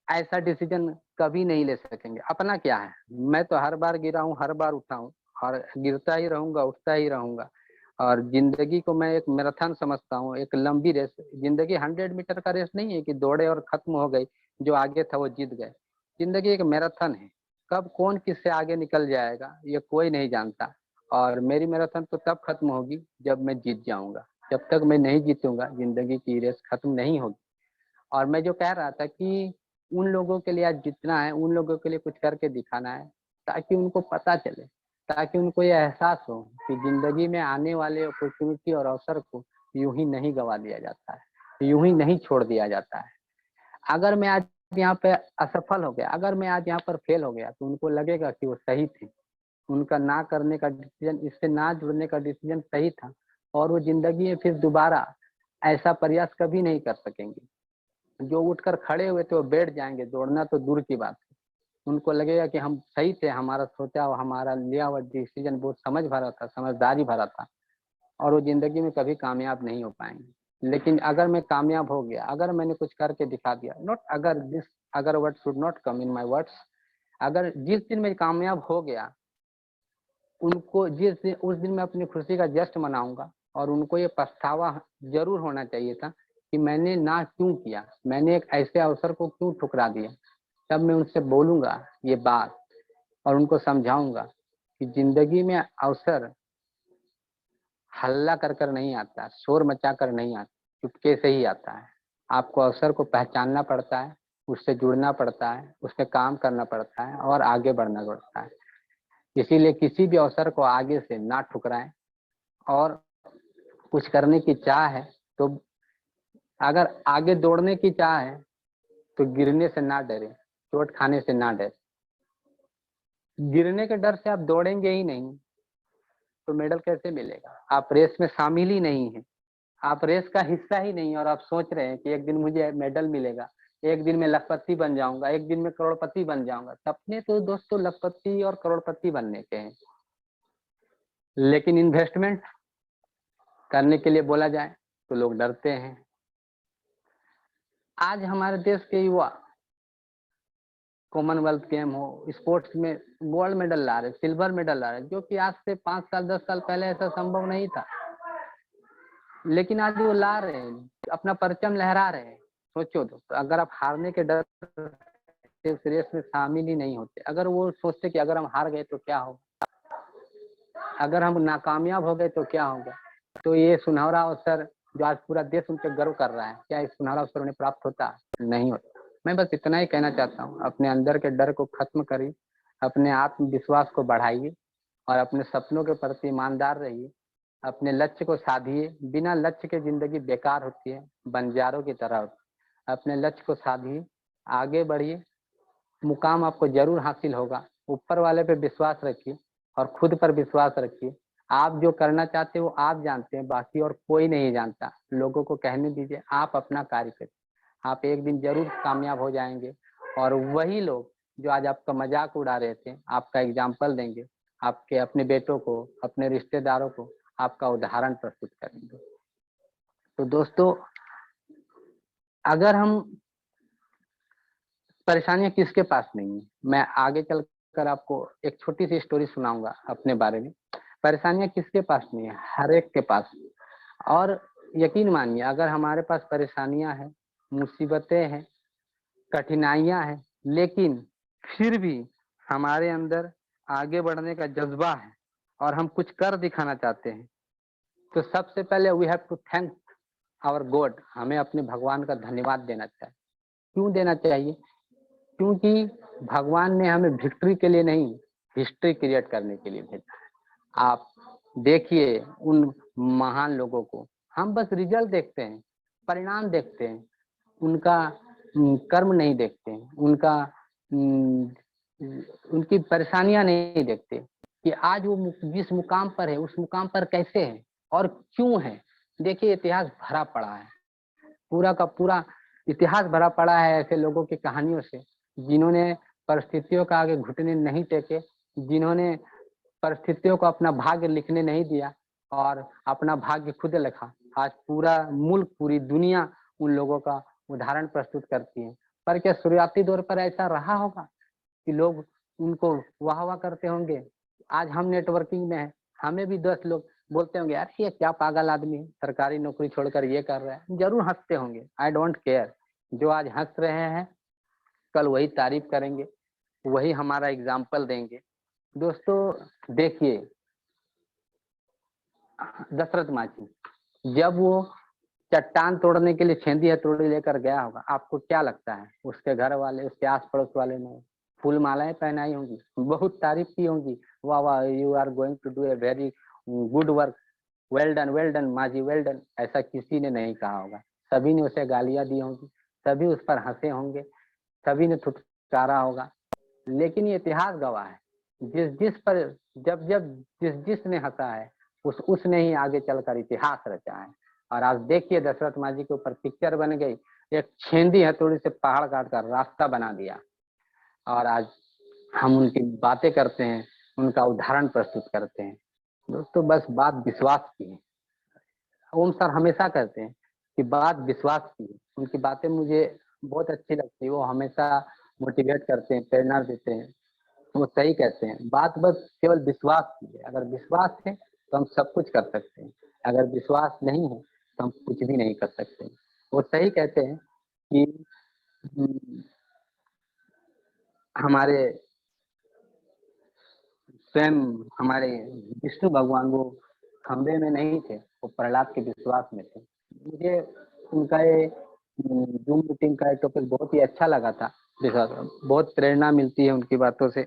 ऐसा डिसीजन कभी नहीं ले सकेंगे। अपना क्या है, मैं तो हर बार गिरा हूँ, हर बार उठा हूँ और गिरता ही रहूंगा, उठता ही रहूंगा। और जिंदगी को मैं एक मैराथन समझता हूँ, एक लंबी रेस। जिंदगी 100 मीटर का रेस नहीं है कि दौड़े और खत्म हो गई, जो आगे था वो जीत गए। जिंदगी एक मैराथन है, कब कौन किससे आगे निकल जाएगा ये कोई नहीं जानता। और मेरी मैराथन तो तब खत्म होगी जब मैं जीत जाऊंगा। जब तक मैं नहीं जीतूंगा जिंदगी की रेस खत्म नहीं होगी। और मैं जो कह रहा था कि उन लोगों के लिए आज जितना है, उन लोगों के लिए कुछ करके दिखाना है, ताकि उनको पता चले, ताकि उनको ये एहसास हो कि जिंदगी में आने वाले अपॉर्चुनिटी और अवसर को यूं ही नहीं गवा दिया जाता है, यूं ही नहीं छोड़ दिया जाता है। अगर मैं आज यहाँ पे असफल हो गया, अगर मैं आज यहाँ पर फेल हो गया, तो उनको लगेगा कि वो सही थे, उनका ना करने का डिसीजन, इससे ना जुड़ने का डिसीजन सही था, और वो जिंदगी में फिर दोबारा ऐसा प्रयास कभी नहीं कर सकेंगे। जो उठकर खड़े हुए थे वो बैठ जाएंगे, दौड़ना तो दूर की बात है। उनको लगेगा कि हम सही थे, हमारा सोचा और हमारा लिया हुआ डिसीजन बहुत समझ भरा था, समझदारी भरा था, और वो जिंदगी में कभी कामयाब नहीं हो पाएंगे। लेकिन अगर मैं कामयाब हो गया, अगर मैंने कुछ करके दिखा दिया, नॉट अगर, दिस अगर word should not come in my words, अगर जिस दिन मैं कामयाब हो गया, उनको जिस दिन, उस दिन मैं अपनी खुशी का जश्न मनाऊंगा, और उनको ये पछतावा जरूर होना चाहिए था कि मैंने ना क्यों किया, मैंने एक ऐसे अवसर को क्यों ठुकरा दिया। तब मैं उनसे बोलूंगा ये बात और उनको समझाऊंगा कि जिंदगी में अवसर हल्ला कर कर नहीं आता, शोर मचा कर नहीं आता, चुपके से ही आता है। आपको अवसर को पहचानना पड़ता है, उससे जुड़ना पड़ता है, उस पर काम करना पड़ता है और आगे बढ़ना पड़ता है। इसीलिए किसी भी अवसर को आगे से ना ठुकराएं, और कुछ करने की चाह है तो, अगर आगे दौड़ने की चाह है तो गिरने से ना डरे, चोट खाने से ना डरे। गिरने के डर से आप दौड़ेंगे ही नहीं तो मेडल कैसे मिलेगा? आप रेस में शामिल ही नहीं है, आप रेस का हिस्सा ही नहीं, और आप सोच रहे हैं कि एक दिन मुझे मेडल मिलेगा, एक दिन मैं लखपति बन जाऊंगा, एक दिन मैं करोड़पति बन जाऊंगा। सपने तो दोस्तों लखपति और करोड़पति बनने के हैं, लेकिन इन्वेस्टमेंट करने के लिए बोला जाए तो लोग डरते हैं। आज हमारे देश के युवा कॉमनवेल्थ गेम हो, स्पोर्ट्स में गोल्ड मेडल ला रहे, सिल्वर मेडल ला रहे, जो कि आज से 5 साल 10 साल पहले ऐसा संभव नहीं था। लेकिन आज वो ला रहे हैं, अपना परचम लहरा रहे हैं। सोचो दोस्तों, अगर आप हारने के डर से उस रेस में शामिल ही नहीं होते, अगर वो सोचते कि अगर हम हार गए तो क्या होगा, अगर हम नाकामयाब हो गए तो क्या होगा, तो ये सुनहरा अवसर जो आज पूरा देश उन पर गर्व कर रहा है, क्या इस सुनहरा अवसर उन्हें प्राप्त होता? नहीं होता। मैं बस इतना ही कहना चाहता हूँ, अपने अंदर के डर को खत्म करिए, अपने आत्मविश्वास को बढ़ाइए, और अपने सपनों के प्रति ईमानदार रहिए। अपने लक्ष्य को साधिए, बिना लक्ष्य के जिंदगी बेकार होती है, बंजारों की तरह होती है। अपने लक्ष्य को साधिए, आगे बढ़िए, मुकाम आपको जरूर हासिल होगा। ऊपर वाले पे विश्वास रखिए और खुद पर विश्वास रखिए। आप जो करना चाहते हो आप जानते हैं, बाकी और कोई नहीं जानता। लोगों को कहने दीजिए, आप अपना कार्य करिए, आप एक दिन जरूर कामयाब हो जाएंगे। और वही लोग जो आज आपका मजाक उड़ा रहे थे, आपका एग्जाम्पल देंगे, आपके अपने बेटों को, अपने रिश्तेदारों को आपका उदाहरण प्रस्तुत करेंगे। तो दोस्तों, अगर हम परेशानियां किसके पास नहीं है, मैं आगे चलकर आपको एक छोटी सी स्टोरी सुनाऊंगा अपने बारे में। परेशानियां किसके पास नहीं है, हर एक के पास। और यकीन मानिए, अगर हमारे पास परेशानियां हैं, मुसीबतें हैं, कठिनाइयां हैं, लेकिन फिर भी हमारे अंदर आगे बढ़ने का जज्बा है और हम कुछ कर दिखाना चाहते हैं, तो सबसे पहले we have to thank our god. हमें अपने भगवान का धन्यवाद देना चाहिए। क्यों देना चाहिए? क्योंकि भगवान ने हमें विक्ट्री के लिए नहीं, हिस्ट्री क्रिएट करने के लिए भेजा है। आप देखिए उन महान लोगों को, हम बस रिजल्ट देखते हैं, परिणाम देखते हैं, उनका कर्म नहीं देखते हैं, उनका उनकी परेशानियां नहीं देखते कि आज वो जिस मुकाम पर है उस मुकाम पर कैसे है और क्यों है। देखिए इतिहास भरा पड़ा है, पूरा का पूरा इतिहास भरा पड़ा है ऐसे लोगों की कहानियों से, जिन्होंने परिस्थितियों का आगे घुटने नहीं टेके, जिन्होंने परिस्थितियों को अपना भाग्य लिखने नहीं दिया और अपना भाग्य खुद लिखा। आज पूरा मुल्क, पूरी दुनिया उन लोगों का उदाहरण प्रस्तुत करती है। पर क्या शुरुआती दौर पर ऐसा रहा होगा कि लोग उनको वाह वाह करते होंगे? आज हम नेटवर्किंग में हैं, हमें भी 10 लोग बोलते होंगे यार ये क्या पागल आदमी है, सरकारी नौकरी छोड़कर ये कर रहा है। जरूर हंसते होंगे, आई डोंट केयर। जो आज हंस रहे हैं कल वही तारीफ करेंगे, वही हमारा एग्जाम्पल देंगे। दोस्तों देखिए, दशरथ मांझी जब वो चट्टान तोड़ने के लिए छेंदी हथौड़ी लेकर गया होगा, आपको क्या लगता है उसके घर वाले, उसके आस पड़ोस वाले ने फूल मालाएं पहनाई होंगी, बहुत तारीफ की होंगी, वाह वाह you are going to do a very good work, well done Manjhi, well done. ऐसा किसी ने नहीं कहा होगा, सभी ने उसे गालियां दी होंगी, सभी उस पर हंसे होंगे, सभी ने थुटकारा होगा। लेकिन ये इतिहास गवाह है, जिस जिस पर जब जब जिस जिसने हंसा है उसने ही आगे चलकर इतिहास रचा है। और आज देखिए दशरथ मांझी के ऊपर पिक्चर बन गई, एक छेंदी हथौड़ी से पहाड़ काट कर रास्ता बना दिया, और आज हम उनकी बातें करते हैं, उनका उदाहरण प्रस्तुत करते हैं। दोस्तों बस बात विश्वास की है, ओम सर हमेशा कहते हैं कि बात विश्वास की है। उनकी बातें मुझे बहुत अच्छी लगती है, वो हमेशा मोटिवेट करते हैं, प्रेरणा देते हैं। वो सही कहते हैं, बात बस केवल विश्वास की है। अगर विश्वास है तो हम सब कुछ कर सकते हैं, अगर विश्वास नहीं है तो हम कुछ भी नहीं कर सकते। वो सही कहते हैं कि हमारे स्वयं हमारे विष्णु भगवान वो खंबे में नहीं थे, वो प्रहलाद के विश्वास में थे। मुझे उनका ये जूम मीटिंग का टॉपिक बहुत ही अच्छा लगा था, बहुत प्रेरणा मिलती है उनकी बातों से,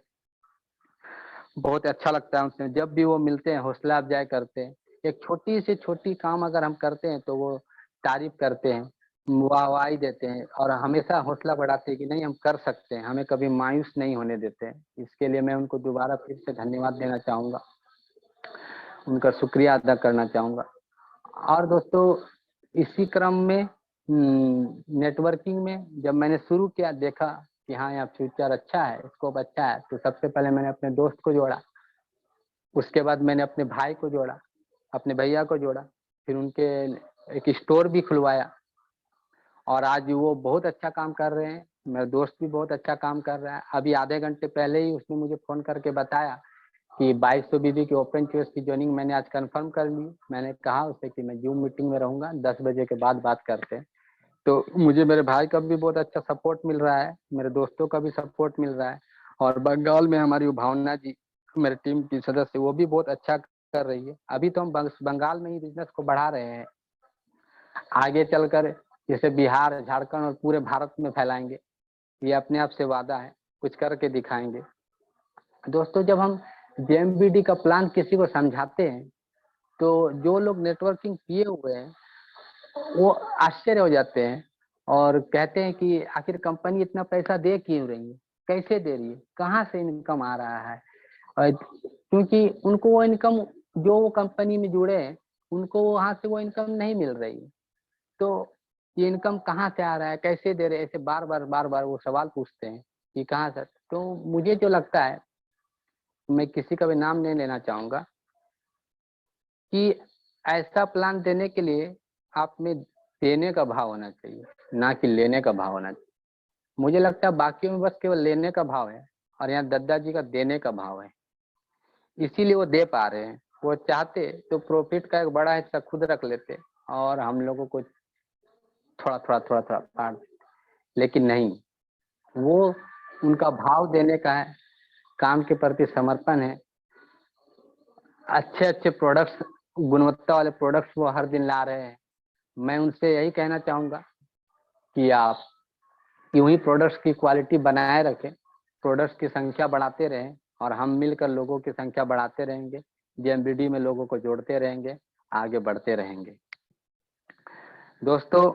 बहुत अच्छा लगता है उनसे। जब भी वो मिलते हैं हौसला अफजाई करते हैं, एक छोटी से छोटी काम अगर हम करते हैं तो वो तारीफ करते हैं, वाहवाही देते हैं और हमेशा हौसला बढ़ाते हैं कि नहीं हम कर सकते हैं, हमें कभी मायूस नहीं होने देते हैं। इसके लिए मैं उनको दोबारा फिर से धन्यवाद देना चाहूंगा, उनका शुक्रिया अदा करना चाहूंगा। और दोस्तों इसी क्रम में नेटवर्किंग में जब मैंने शुरू किया, देखा कि हाँ यहाँ फ्यूचर अच्छा है, स्कोप अच्छा है, तो सबसे पहले मैंने अपने दोस्त को जोड़ा, उसके बाद मैंने अपने भाई को जोड़ा, अपने भैया को जोड़ा, फिर उनके एक स्टोर भी खुलवाया और आज वो बहुत अच्छा काम कर रहे हैं। मेरा दोस्त भी बहुत अच्छा काम कर रहा है। अभी आधे घंटे पहले ही उसने मुझे फोन करके बताया कि 2200 बीबी की ओपन चॉइस की ज्वाइनिंग मैंने आज कंफर्म कर ली। मैंने कहा उसे कि मैं जूम मीटिंग में रहूंगा, 10 बजे के बाद बात करते हैं। तो मुझे मेरे भाई का भी बहुत अच्छा सपोर्ट मिल रहा है, मेरे दोस्तों का भी सपोर्ट मिल रहा है, और बंगाल में हमारी भावना जी मेरे टीम की सदस्य, वो भी बहुत अच्छा कर रही है। अभी तो हम बंगाल में ही बिजनेस को बढ़ा रहे हैं, आगे चलकर जैसे बिहार, झारखंड और पूरे भारत में फैलाएंगे, ये अपने आप से वादा है, कुछ करके दिखाएंगे। दोस्तों जब हम जेएमबीडी का प्लान किसी को समझाते हैं तो जो लोग नेटवर्किंग किए हुए हैं वो आश्चर्य हो जाते हैं और कहते हैं कि आखिर कंपनी इतना पैसा दे क्यों रही है, कैसे दे रही है, कहाँ से इनकम आ रहा है। और क्योंकि उनको वो इनकम, जो वो कंपनी में जुड़े हैं उनको वहां से वो इनकम नहीं मिल रही है, तो ये इनकम कहाँ से आ रहा है, कैसे दे रहे हैं, ऐसे बार बार वो सवाल पूछते हैं कि कहाँ से। तो मुझे जो लगता है, मैं किसी का भी नाम नहीं लेना चाहूंगा, कि ऐसा प्लान देने के लिए आप में देने का भाव होना चाहिए। ना कि लेने का भाव होना चाहिए। मुझे लगता है बाकियों में बस केवल लेने का भाव है और यहाँ दद्दा जी का देने का भाव है, इसीलिए वो दे पा रहे हैं। वो चाहते तो प्रॉफिट का एक बड़ा हिस्सा खुद रख लेते और हम लोगों को थोड़ा थोड़ा थोड़ा थोड़ा बांट, लेकिन नहीं, वो उनका भाव देने का है, काम के प्रति समर्पण है। अच्छे अच्छे प्रोडक्ट्स, गुणवत्ता वाले प्रोडक्ट्स वो हर दिन ला रहे हैं। मैं उनसे यही कहना चाहूंगा कि आप यूं ही प्रोडक्ट्स की क्वालिटी बनाए रखें, प्रोडक्ट्स की संख्या बढ़ाते रहें और हम मिलकर लोगों की संख्या बढ़ाते रहेंगे, जेएमबीडी में लोगों को जोड़ते रहेंगे, आगे बढ़ते रहेंगे। दोस्तों,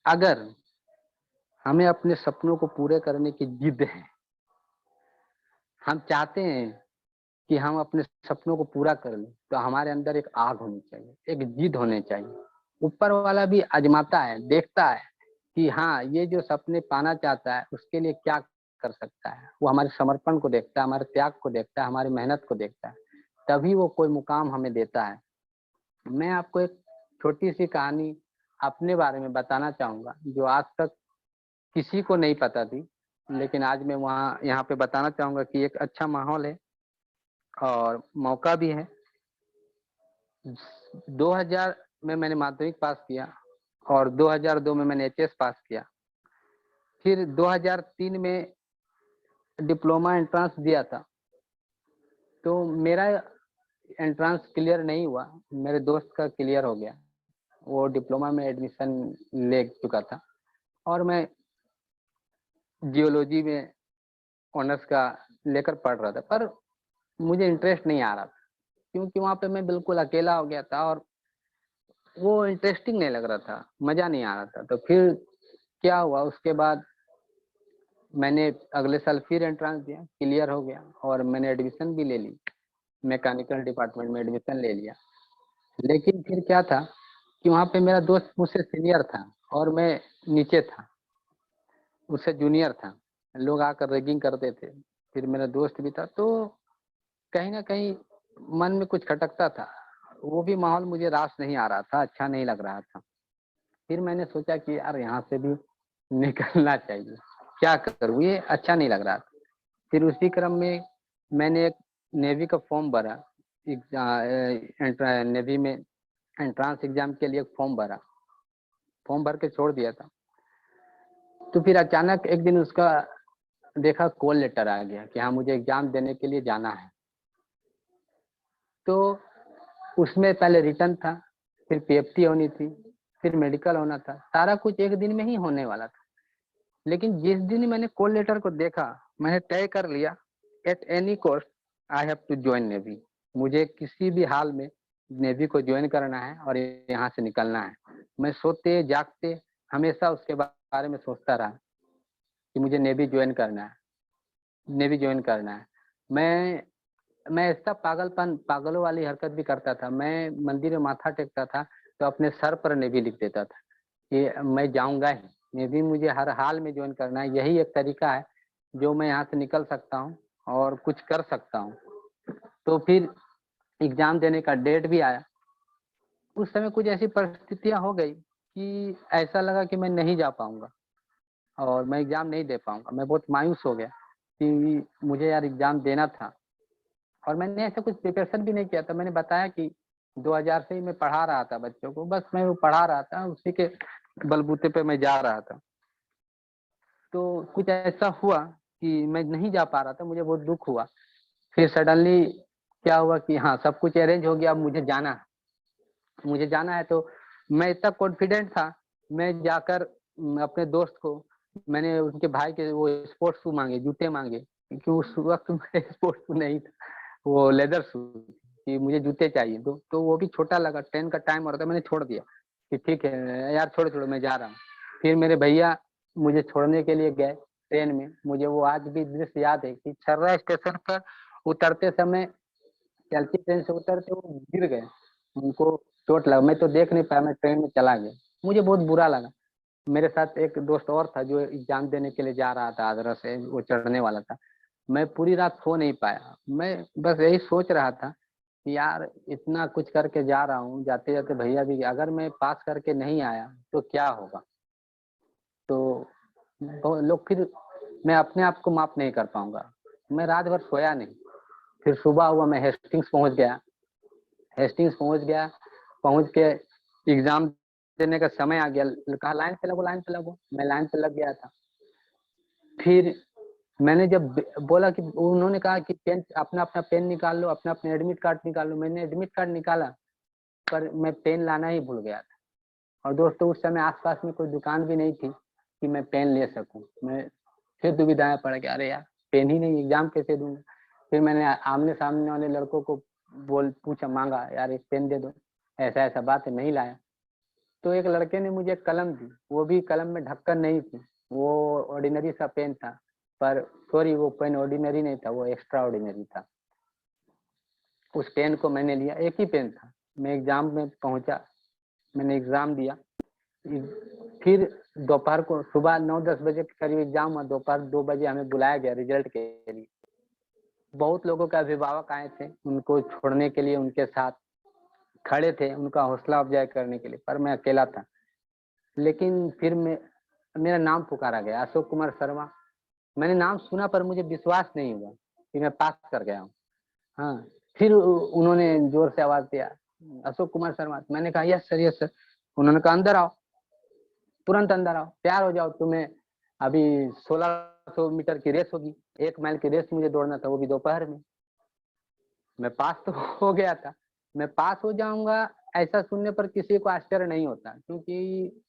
अगर हमें अपने सपनों को पूरे करने की जिद है, हम चाहते हैं कि हम अपने सपनों को पूरा कर लें, तो हमारे अंदर एक आग होनी चाहिए, एक जिद होनी चाहिए। ऊपर वाला भी आजमाता है, देखता है कि हाँ, ये जो सपने पाना चाहता है उसके लिए क्या कर सकता है। वो हमारे समर्पण को देखता है, हमारे त्याग को देखता है, हमारी मेहनत को देखता है, तभी वो कोई मुकाम हमें देता है। मैं आपको एक छोटी सी कहानी अपने बारे में बताना चाहूंगा, जो आज तक किसी को नहीं पता थी, लेकिन आज मैं यहाँ पे बताना चाहूंगा कि एक अच्छा माहौल है और मौका भी है। 2000 में मैंने माध्यमिक पास किया और 2002 में मैंने एचएस पास किया। फिर 2003 में डिप्लोमा एंट्रांस दिया था, तो मेरा एंट्रांस क्लियर नहीं हुआ, मेरे दोस्त का क्लियर हो गया। वो डिप्लोमा में एडमिशन ले चुका था और मैं जियोलॉजी में ऑनर्स का लेकर पढ़ रहा था, पर मुझे इंटरेस्ट नहीं आ रहा था, क्योंकि वहाँ पे मैं बिल्कुल अकेला हो गया था और वो इंटरेस्टिंग नहीं लग रहा था, मजा नहीं आ रहा था। तो फिर क्या हुआ, उसके बाद मैंने अगले साल फिर एंट्रांस दिया, क्लियर हो गया और मैंने एडमिशन भी ले ली, मैकेनिकल डिपार्टमेंट में एडमिशन ले लिया। लेकिन फिर क्या था कि वहाँ पे मेरा दोस्त मुझसे सीनियर था और मैं नीचे था, उससे जूनियर था। लोग आकर रैगिंग करते थे, फिर मेरा दोस्त भी था, तो कहीं ना कहीं मन में कुछ खटकता था। वो भी माहौल मुझे रास नहीं आ रहा था, अच्छा नहीं लग रहा था। फिर मैंने सोचा कि यार यहाँ से भी निकलना चाहिए, क्या करूँ, ये अच्छा नहीं लग रहा था। फिर उसी क्रम में मैंने एक नेवी का फॉर्म भरा, नेवी में एंट्रांस एग्जाम के लिए एक फॉर्म भरा, फॉर्म भर के छोड़ दिया था। तो फिर अचानक एक दिन उसका देखा, कॉल लेटर आ गया कि हाँ, मुझे एग्जाम देने के लिए जाना है। तो उसमें पहले रिटर्न था, फिर पीएफटी होनी थी, फिर मेडिकल होना था, सारा कुछ एक दिन में ही होने वाला था। लेकिन जिस दिन मैंने कॉल लेटर को देखा, मैंने तय कर लिया, at any cost I have to join navy. मुझे किसी भी हाल में नेवी को ज्वाइन करना है और यहाँ से निकलना है। मैं सोते जागते हमेशा उसके बारे में सोचता रहा कि मुझे नेवी ज्वाइन करना है, नेवी ज्वाइन करना है। मैं ऐसा पागलों वाली हरकत भी करता था। मैं मंदिर में माथा टेकता था तो अपने सर पर नेवी लिख देता था कि मैं जाऊंगा ही, नेवी मुझे हर हाल में ज्वाइन करना है। यही एक तरीका है जो मैं यहाँ से निकल सकता हूँ और कुछ कर सकता हूँ। तो फिर एग्जाम देने का डेट भी आया। उस समय कुछ ऐसी परिस्थितियां हो गई कि ऐसा लगा कि मैं नहीं जा पाऊंगा और मैं एग्जाम नहीं दे पाऊंगा। मैं बहुत मायूस हो गया कि मुझे यार एग्जाम देना था और मैंने ऐसा कुछ प्रिपरेशन भी नहीं किया था। मैंने बताया कि 2000 से ही मैं पढ़ा रहा था बच्चों को, बस मैं वो पढ़ा रहा था, उसी के बलबूते पे मैं जा रहा था। तो कुछ ऐसा हुआ कि मैं नहीं जा पा रहा था, मुझे बहुत दुख हुआ। फिर सडनली क्या हुआ कि हाँ, सब कुछ अरेंज हो गया, अब मुझे जाना है। तो मैं इतना कॉन्फिडेंट था, मैं जाकर अपने दोस्त को, मैंने उनके भाई के वो स्पोर्ट्स शू मांगे, जूते मांगे, क्योंकि उस वक्त में स्पोर्ट्स शू नहीं था, वो लेदर शू, कि मुझे जूते चाहिए। तो वो भी छोटा लगा, ट्रेन का टाइम हो रहा था, मैंने छोड़ दिया कि ठीक है यार, छोड़ो छोड़ो, मैं जा रहा हूँ। फिर मेरे भैया मुझे छोड़ने के लिए गए ट्रेन में। मुझे वो आज भी दृश्य याद है कि छर्रा स्टेशन पर उतरते समय, चलती ट्रेन से उतरते वो गिर गए, उनको चोट लगा। मैं तो देख नहीं पाया, मैं ट्रेन में चला गया, मुझे बहुत बुरा लगा। मेरे साथ एक दोस्त और था जो एग्जाम देने के लिए जा रहा था, आगरा से वो चढ़ने वाला था। मैं पूरी रात सो नहीं पाया, मैं बस यही सोच रहा था कि यार इतना कुछ करके जा रहा हूँ, जाते जाते भैया भी, अगर मैं पास करके नहीं आया तो क्या होगा। तो लोग फिर मैं अपने आप को माफ नहीं कर पाऊंगा। मैं रात भर सोया नहीं। फिर सुबह हुआ, मैं हेस्टिंग्स पहुंच गया। पहुंच के एग्जाम देने का समय आ गया। कहा लाइन पे लगो, लाइन पे लगो। मैं लाइन पे लग गया था। फिर मैंने जब बोला कि उन्होंने कहा कि पेन, अपना अपना पेन निकाल लो, अपना अपना एडमिट कार्ड निकाल लो। मैंने एडमिट कार्ड निकाला, पर मैं पेन लाना ही भूल गया था। और दोस्तों उस समय आसपास में कोई दुकान भी नहीं थी कि मैं पेन ले सकूं। मैं फिर दुविधा में पड़ गया, अरे यार पेन ही नहीं, एग्जाम कैसे दूंगा। फिर मैंने आमने सामने वाले लड़कों को पूछा, मांगा, यार एक पेन दे दो, ऐसा ऐसा बात है, नहीं लाया। तो एक लड़के ने मुझे कलम दी, वो भी कलम में ढक्कन नहीं थी, वो ऑर्डिनरी सा पेन था। पर सॉरी, वो पेन ऑर्डिनरी नहीं था, वो एक्स्ट्रा ऑर्डिनरी था। उस पेन को मैंने लिया, एक ही पेन था। मैं एग्जाम में पहुंचा, मैंने एग्जाम दिया। फिर दोपहर को, सुबह 9-10 बजे के करीब एग्जाम हुआ, दोपहर 2 बजे हमें बुलाया गया रिजल्ट के लिए। बहुत लोगों के अभिभावक आए थे उनको छोड़ने के लिए, उनके साथ खड़े थे उनका हौसला अफजाई करने के लिए, पर मैं अकेला था। लेकिन फिर मेरा नाम पुकारा गया, अशोक कुमार शर्मा। मैंने नाम सुना पर मुझे विश्वास नहीं हुआ कि मैं पास कर गया हूँ। हाँ, फिर उन्होंने जोर से आवाज दिया, अशोक कुमार शर्मा। मैंने कहा यस सर, यस सर। उन्होंने कहा अंदर आओ, तुरंत अंदर आओ, तैयार हो जाओ, तुम्हें अभी 1600 मीटर की रेस होगी, 1 माइल की रेस मुझे दौड़ना था, वो भी दोपहर में। मैं पास तो हो गया था। मैं पास हो जाऊंगा ऐसा सुनने पर किसी को आश्चर्य नहीं होता, क्योंकि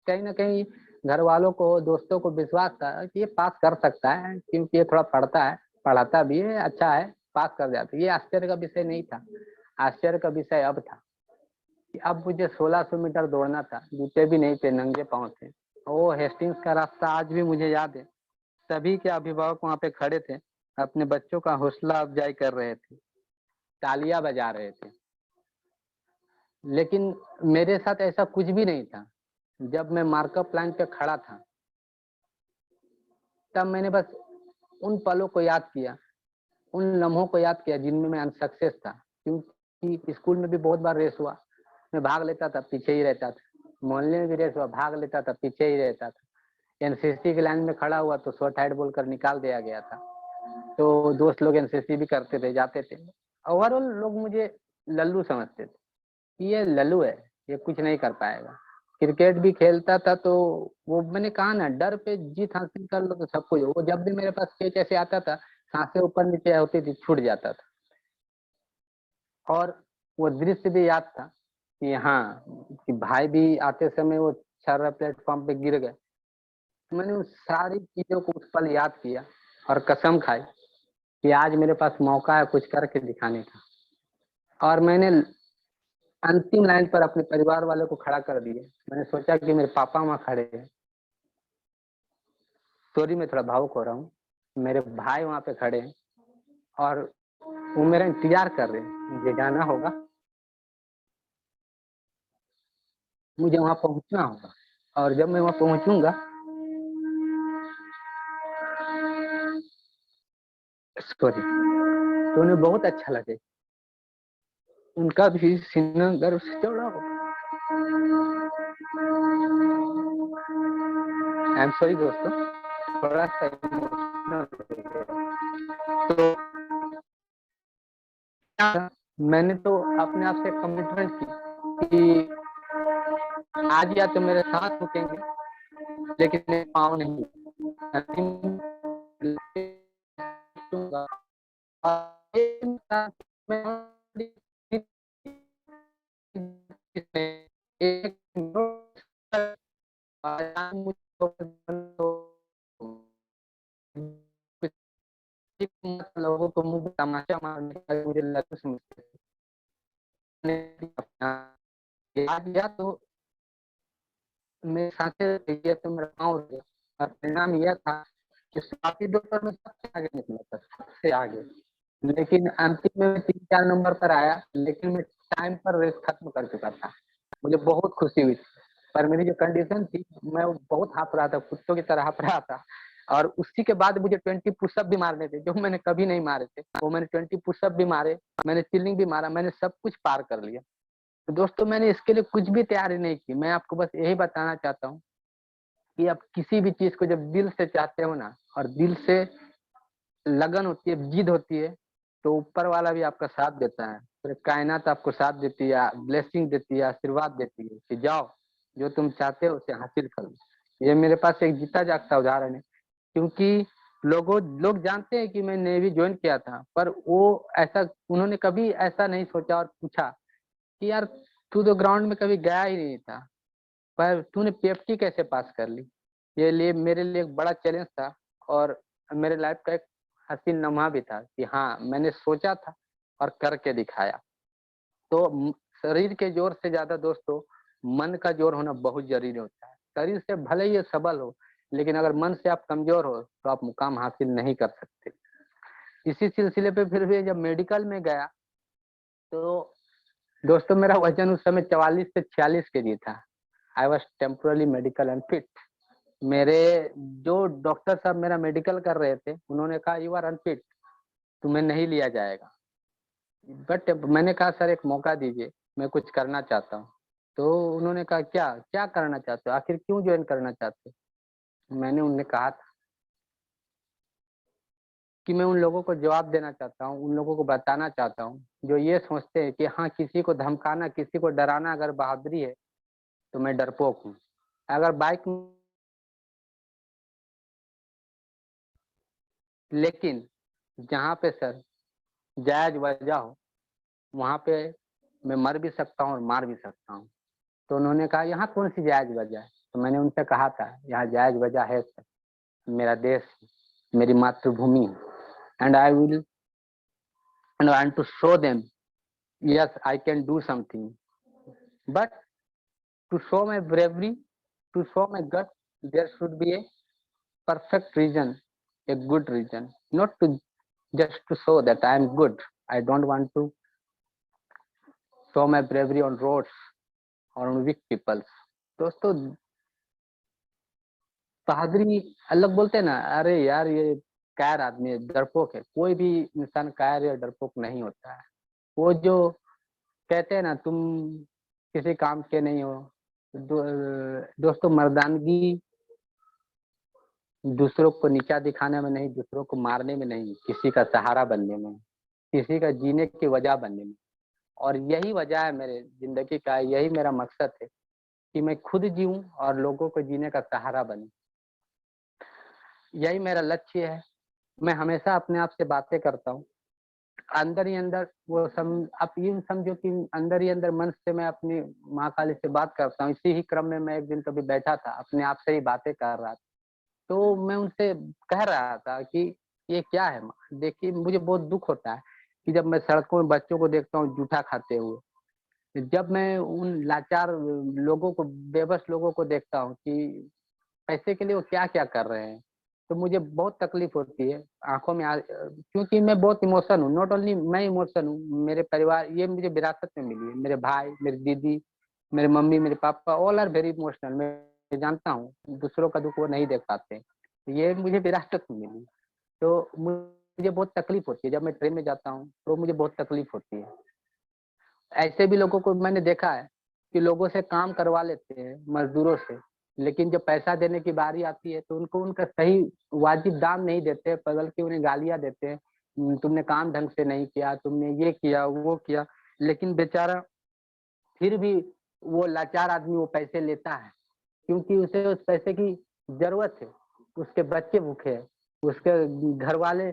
कहीं ना कहीं घर वालों को, दोस्तों को विश्वास था कि ये पास कर सकता है, क्योंकि ये थोड़ा पढ़ता है, पढ़ाता भी है, अच्छा है, पास कर जाता है। ये आश्चर्य का विषय नहीं था। आश्चर्य का विषय अब था कि अब मुझे 1600 मीटर दौड़ना था, जूते भी नहीं थे, नंगे पाँव थे। वो हेस्टिंग्स का रास्ता आज भी मुझे याद है। सभी के अभिभावक वहाँ पे खड़े थे, अपने बच्चों का हौसला अफजाई कर रहे थे, तालियां बजा रहे थे। लेकिन मेरे साथ ऐसा कुछ भी नहीं था। जब मैं मार्कअप लाइन पे खड़ा था, तब मैंने बस उन पलों को याद किया, उन लम्हों को याद किया जिनमें मैं अनसक्सेस था। क्योंकि स्कूल में भी बहुत बार रेस हुआ, मैं भाग लेता था, पीछे ही रहता था। मोहल्ले में भी रेस हुआ, भाग लेता था, पीछे ही रहता था। एनसीसी की लाइन में खड़ा हुआ तो शॉर्ट हाइट बोलकर निकाल दिया गया था। तो दोस्त लोग एनसीसी भी करते थे, जाते थे। ओवरऑल लोग मुझे लल्लू समझते थे कि ये लल्लू है, ये कुछ नहीं कर पाएगा। क्रिकेट भी खेलता था तो वो, मैंने कहा ना, डर पे जीत हासिल कर लो तो सब कुछ। वो जब भी मेरे पास कैच ऐसे आता था, सांसें ऊपर नीचे होती थी, छूट जाता था। और वो दृश्य भी याद था कि हाँ, कि भाई भी आते समय वो छर्रा प्लेटफॉर्म पे गिर गए। मैंने उस सारी चीजों को उस पल याद किया और कसम खाई कि आज मेरे पास मौका है कुछ करके दिखाने का। और मैंने अंतिम लाइन पर अपने परिवार वालों को खड़ा कर दिया। मैंने सोचा कि मेरे पापा वहाँ खड़े हैं, सॉरी मैं थोड़ा भावुक हो रहा हूँ, मेरे भाई वहाँ पे खड़े हैं और वो मेरा इंतजार कर रहे हैं। मुझे जाना होगा, मुझे वहाँ पहुँचना होगा, और जब मैं वहाँ पहुँचूंगा, सॉरी, तो उन्हें बहुत अच्छा लगे, उनका भी सीना गर्व से चौड़ा होगा। आई एम सॉरी दोस्तों, थोड़ा सा तो मैंने तो अपने आप से कमिटमेंट की कि आज या तो मेरे साथ रुकेंगे, लेकिन मैं पाँव नहीं एक लोगों को मुंह तमाचा मारने का मुझे लक्ष्य समझते आज या तो मेरे साथे तो मेरा पाँव गया। और परिणाम यह था कि काफी दूर पर मैं सबसे आगे निकला था, सबसे आगे। लेकिन अंतिम में 3-4 नंबर पर आया, लेकिन मैं टाइम पर रेस खत्म कर चुका था। मुझे बहुत खुशी हुई, पर मेरी जो कंडीशन थी, मैं बहुत हाँफ रहा था, कुत्तों की तरह हाँफ रहा था। और उसी के बाद मुझे 20 पुशअप भी मारने थे, जो मैंने कभी नहीं मारे थे। वो मैंने 20 पुशअप भी मारे, मैंने चिल्लिंग भी मारा, मैंने सब कुछ पार कर लिया। तो दोस्तों मैंने इसके लिए कुछ भी तैयारी नहीं की। मैं आपको बस यही बताना चाहता हूँ कि आप किसी भी चीज को जब दिल से चाहते हो ना, और दिल से लगन होती है, जिद होती है, तो ऊपर वाला भी आपका साथ देता है। फिर कायनात आपको साथ देती है, ब्लेसिंग देती है, आशीर्वाद देती है कि जाओ, जो तुम चाहते हो उसे हासिल करो। ये मेरे पास एक जीता जागता उदाहरण है। क्योंकि लोग जानते हैं कि मैं नेवी ज्वाइन किया था, पर वो ऐसा उन्होंने कभी ऐसा नहीं सोचा और पूछा कि यार तू तो ग्राउंड में कभी गया ही नहीं था, पर तूने पीएफटी कैसे पास कर ली। ये लिए मेरे लिए एक बड़ा चैलेंज था, और मेरे लाइफ का एक हसीन लम्हा भी था कि हाँ मैंने सोचा था और करके दिखाया। तो शरीर के जोर से ज्यादा दोस्तों मन का जोर होना बहुत जरूरी होता है। शरीर से भले ही सबल हो, लेकिन अगर मन से आप कमजोर हो तो आप मुकाम हासिल नहीं कर सकते। इसी सिलसिले पे फिर भी जब मेडिकल में गया, तो दोस्तों मेरा वजन उस समय 44 से 46 केजी था। I was temporarily medical unfit. मेरे जो डॉक्टर साहब मेरा मेडिकल कर रहे थे, उन्होंने कहा यू आर अनफिट, तुम्हें नहीं लिया जाएगा। बट मैंने कहा सर एक मौका दीजिए, मैं कुछ करना चाहता हूँ। तो उन्होंने कहा क्या क्या करना चाहते हो, आखिर क्यों ज्वाइन करना चाहते हो। मैंने उन्हें कहा था कि मैं उन लोगों को जवाब देना चाहता हूँ, उन लोगों को बताना चाहता हूँ जो ये सोचते हैं कि हाँ किसी को धमकाना, किसी को डराना अगर बहादुरी है, तो मैं डरपोक हूँ। अगर बाइक, लेकिन जहाँ पे सर जायज वजह हो, वहां पे मैं मर भी सकता हूँ और मार भी सकता हूँ। तो उन्होंने कहा यहाँ कौन सी जायज वजह है। तो मैंने उनसे कहा था यहाँ जायज वजह है सर, मेरा देश, मेरी मातृभूमि है। And I will and want to show them yes I can do something, but to show my bravery, to show my gut, there should be a perfect reason, a good reason, not to just to show that I am good. I don't want to show my bravery on roads or on weak people. दोस्तों बहादुरी अलग बोलते हैं ना, अरे यार ये कायर आदमी है, डरपोक है। कोई भी इंसान कायर या डरपोक नहीं होता है। वो जो कहते हैं ना तुम किसी काम के नहीं हो। दोस्तों मर्दानगी दूसरों को नीचा दिखाने में नहीं, दूसरों को मारने में नहीं, किसी का सहारा बनने में, किसी का जीने की वजह बनने में। और यही वजह है मेरे जिंदगी का, यही मेरा मकसद है कि मैं खुद जीऊं और लोगों को जीने का सहारा बनूं। यही मेरा लक्ष्य है। मैं हमेशा अपने आप से बातें करता हूँ, अंदर ही अंदर वो आप यूं समझो कि अंदर ही अंदर मन से मैं अपनी माँ काली से बात करता हूँ। इसी ही क्रम में मैं एक दिन कभी बैठा था, अपने आप से ही बातें कर रहा था। तो मैं उनसे कह रहा था कि ये क्या है माँ, देखिए मुझे बहुत दुख होता है कि जब मैं सड़कों में बच्चों को देखता हूँ जूठा खाते हुए, जब मैं उन लाचार लोगों को, बेबस लोगों को देखता हूँ कि पैसे के लिए वो क्या क्या कर रहे हैं, तो मुझे बहुत तकलीफ होती है। आंखों में क्योंकि मैं बहुत इमोशन हूँ। नॉट ओनली मैं इमोशन हूँ, मेरे परिवार, ये मुझे विरासत में मिली है। मेरे भाई, मेरी दीदी, मेरे मम्मी, मेरे पापा, ऑल आर वेरी इमोशनल। मैं जानता हूँ दूसरों का दुख वो नहीं देख पाते, ये मुझे विरासत में मिली। तो मुझे बहुत तकलीफ होती है जब मैं ट्रेन में जाता हूँ, तो मुझे बहुत तकलीफ होती है। ऐसे भी लोगों को मैंने देखा है कि लोगों से काम करवा लेते हैं, मजदूरों से, लेकिन जब पैसा देने की बारी आती है तो उनको उनका सही वाजिब दाम नहीं देते, बल्कि उन्हें गालियां देते हैं, तुमने काम ढंग से नहीं किया, तुमने ये किया वो किया। लेकिन बेचारा फिर भी वो लाचार आदमी वो पैसे लेता है, क्योंकि उसे उस पैसे की जरूरत है। उसके बच्चे भूखे हैं, उसके घर वाले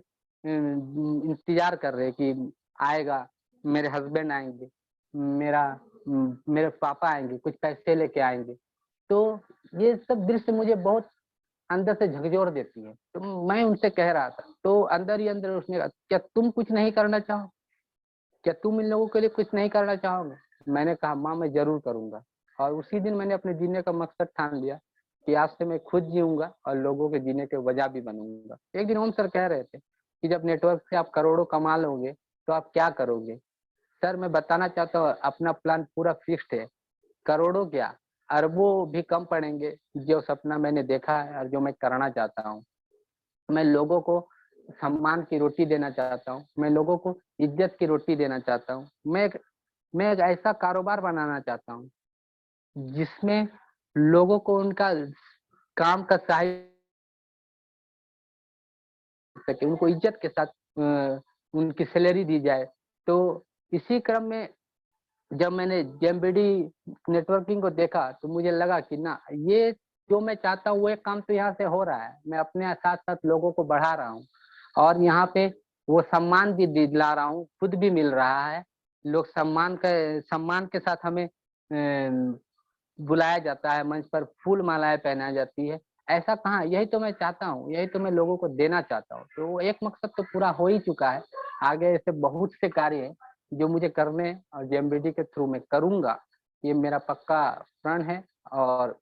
इंतजार कर रहे हैं कि आएगा, मेरे हस्बैंड आएंगे, मेरा मेरे पापा आएंगे, कुछ पैसे लेके आएंगे। तो ये सब दृश्य मुझे बहुत अंदर से झकझोर देती है। तो मैं उनसे कह रहा था, तो अंदर ही अंदर उसने कहा क्या तुम कुछ नहीं करना चाहो, क्या तुम इन लोगों के लिए कुछ नहीं करना चाहोगे। मैंने कहा माँ मैं जरूर करूंगा। और उसी दिन मैंने अपने जीने का मकसद ठान लिया कि आज से मैं खुद जीऊंगा और लोगों के जीने के वजह भी बनूंगा। एक दिन ओम सर कह रहे थे कि जब नेटवर्क से आप करोड़ों कमा लोगे तो आप क्या करोगे। सर मैं बताना चाहता हूँ अपना प्लान पूरा फिक्स्ड है। करोड़ों क्या, अरबों भी कम पड़ेंगे जो सपना मैंने देखा है और जो मैं करना चाहता हूँ। मैं लोगों को सम्मान की रोटी देना चाहता हूँ, मैं लोगों को इज्जत की रोटी देना चाहता हूँ। मैं एक ऐसा कारोबार बनाना चाहता हूँ जिसमें लोगों को उनका काम का सहाय सके, उनको इज्जत के साथ उनकी सैलरी दी जाए। तो इसी क्रम में जब मैंने जेएमबीडी नेटवर्किंग को देखा तो मुझे लगा कि ना, ये जो मैं चाहता हूँ वो एक काम तो यहाँ से हो रहा है। मैं अपने साथ साथ लोगों को बढ़ा रहा हूँ और यहाँ पे वो सम्मान भी दिला रहा हूँ, खुद भी मिल रहा है। लोग सम्मान के साथ हमें बुलाया जाता है, मंच पर फूल मालाएं पहनाई जाती है। ऐसा कहाँ, यही तो मैं चाहता हूँ, यही तो मैं लोगों को देना चाहता हूँ। तो एक मकसद तो पूरा हो ही चुका है। आगे ऐसे बहुत से कार्य हैं जो मुझे करने हैं और जेएमबीडी के थ्रू मैं करूंगा। ये मेरा पक्का प्रण है और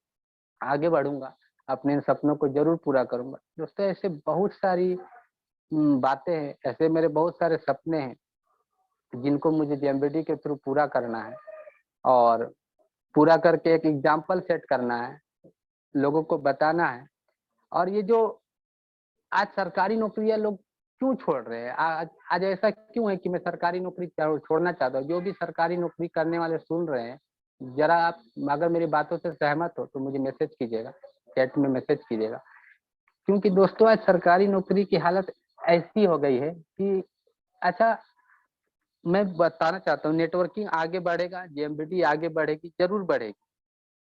आगे बढ़ूंगा, अपने इन सपनों को जरूर पूरा करूंगा। दोस्तों, ऐसे बहुत सारी बातें हैं, ऐसे मेरे बहुत सारे सपने हैं जिनको मुझे जेएमबीडी के थ्रू पूरा करना है और पूरा करके एक एग्जाम्पल सेट करना है, लोगों को बताना है। और ये जो आज सरकारी नौकरियां लोग क्यों छोड़ रहे हैं, आज ऐसा क्यों है कि मैं सरकारी नौकरी छोड़ना चाहता हूँ? जो भी सरकारी नौकरी करने वाले सुन रहे हैं, जरा आप अगर मेरी बातों से सहमत हो तो मुझे मैसेज कीजिएगा, चैट में मैसेज कीजिएगा। क्योंकि दोस्तों, आज सरकारी नौकरी की हालत ऐसी हो गई है कि अच्छा, मैं बताना चाहता हूँ, नेटवर्किंग आगे बढ़ेगा, जेएमबीडी आगे बढ़ेगी, जरूर बढ़ेगी।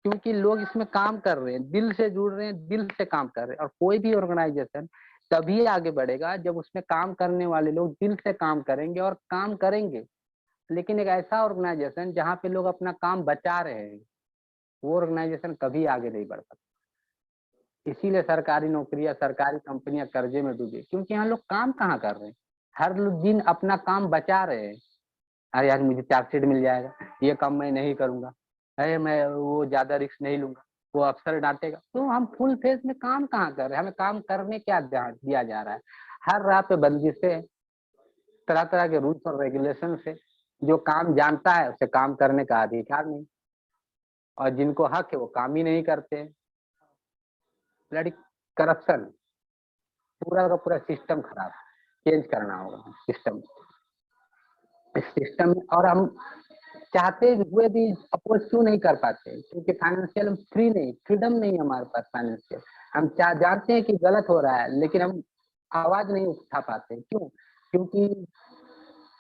क्योंकि लोग इसमें काम कर रहे हैं, दिल से जुड़ रहे हैं, दिल से काम कर रहे हैं। और कोई भी ऑर्गेनाइजेशन तभी आगे बढ़ेगा जब उसमें काम करने वाले लोग दिल से काम करेंगे और काम करेंगे। लेकिन एक ऐसा ऑर्गेनाइजेशन जहाँ पे लोग अपना काम बचा रहे हैं, वो ऑर्गेनाइजेशन कभी आगे नहीं बढ़ सकता। इसीलिए सरकारी नौकरियां, सरकारी कंपनियां कर्जे में डूबी, क्योंकि यहाँ लोग काम कहाँ कर रहे हैं, हर दिन अपना काम बचा रहे हैं। अरे यार, मुझे चार्जशीट मिल जाएगा, ये काम मैं नहीं करूंगा, अरे मैं वो ज्यादा रिस्क नहीं लूंगा, वो अफसर डांटेगा। तो हम फुल फेस में काम कहाँ कर रहे हैं? हमें काम करने क्या दिया जा रहा है? हर राह पे बंदिशें, तरह तरह के रूल्स और रेगुलेशन से। जो काम जानता है उसे काम करने का अधिकार नहीं, और जिनको हक है वो काम ही नहीं करते। ब्लडी करप्शन, पूरा का पूरा सिस्टम खराब, चेंज करना होगा सिस्टम, इस सिस्टम। और हम चाहते हुए भी अपोज क्यों नहीं कर पाते? क्योंकि फाइनेंशियल फ्री नहीं, फ्रीडम नहीं हमारे पास फाइनेंशियल। हम जानते हैं कि गलत हो रहा है, लेकिन हम आवाज नहीं उठा पाते। क्यों? क्योंकि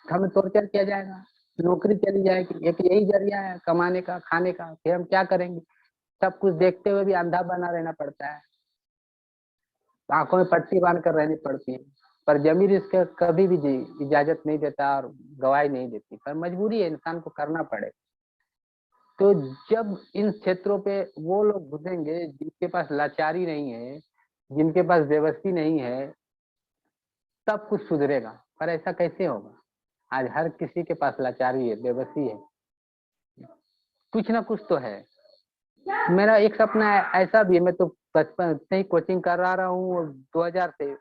हमें टॉर्चर किया जाएगा, नौकरी चली जाएगी, एक यही जरिया है कमाने का, खाने का, फिर हम क्या करेंगे? सब कुछ देखते हुए भी अंधा बना रहना पड़ता है, आंखों में पट्टी बांध कर रहनी पड़ती है। पर जमीर इसके कभी भी इजाजत नहीं देता और गवाही नहीं देती, पर मजबूरी है, इंसान को करना पड़े। तो जब इन क्षेत्रों पे वो लोग घुसेंगे जिनके पास लाचारी नहीं है, जिनके पास बेबसी नहीं है, तब कुछ सुधरेगा। पर ऐसा कैसे होगा? आज हर किसी के पास लाचारी है, बेबसी है, कुछ ना कुछ तो है। मेरा एक सपना ऐसा भी है, मैं तो बचपन से ही कोचिंग कर रहा हूँ 2000 से,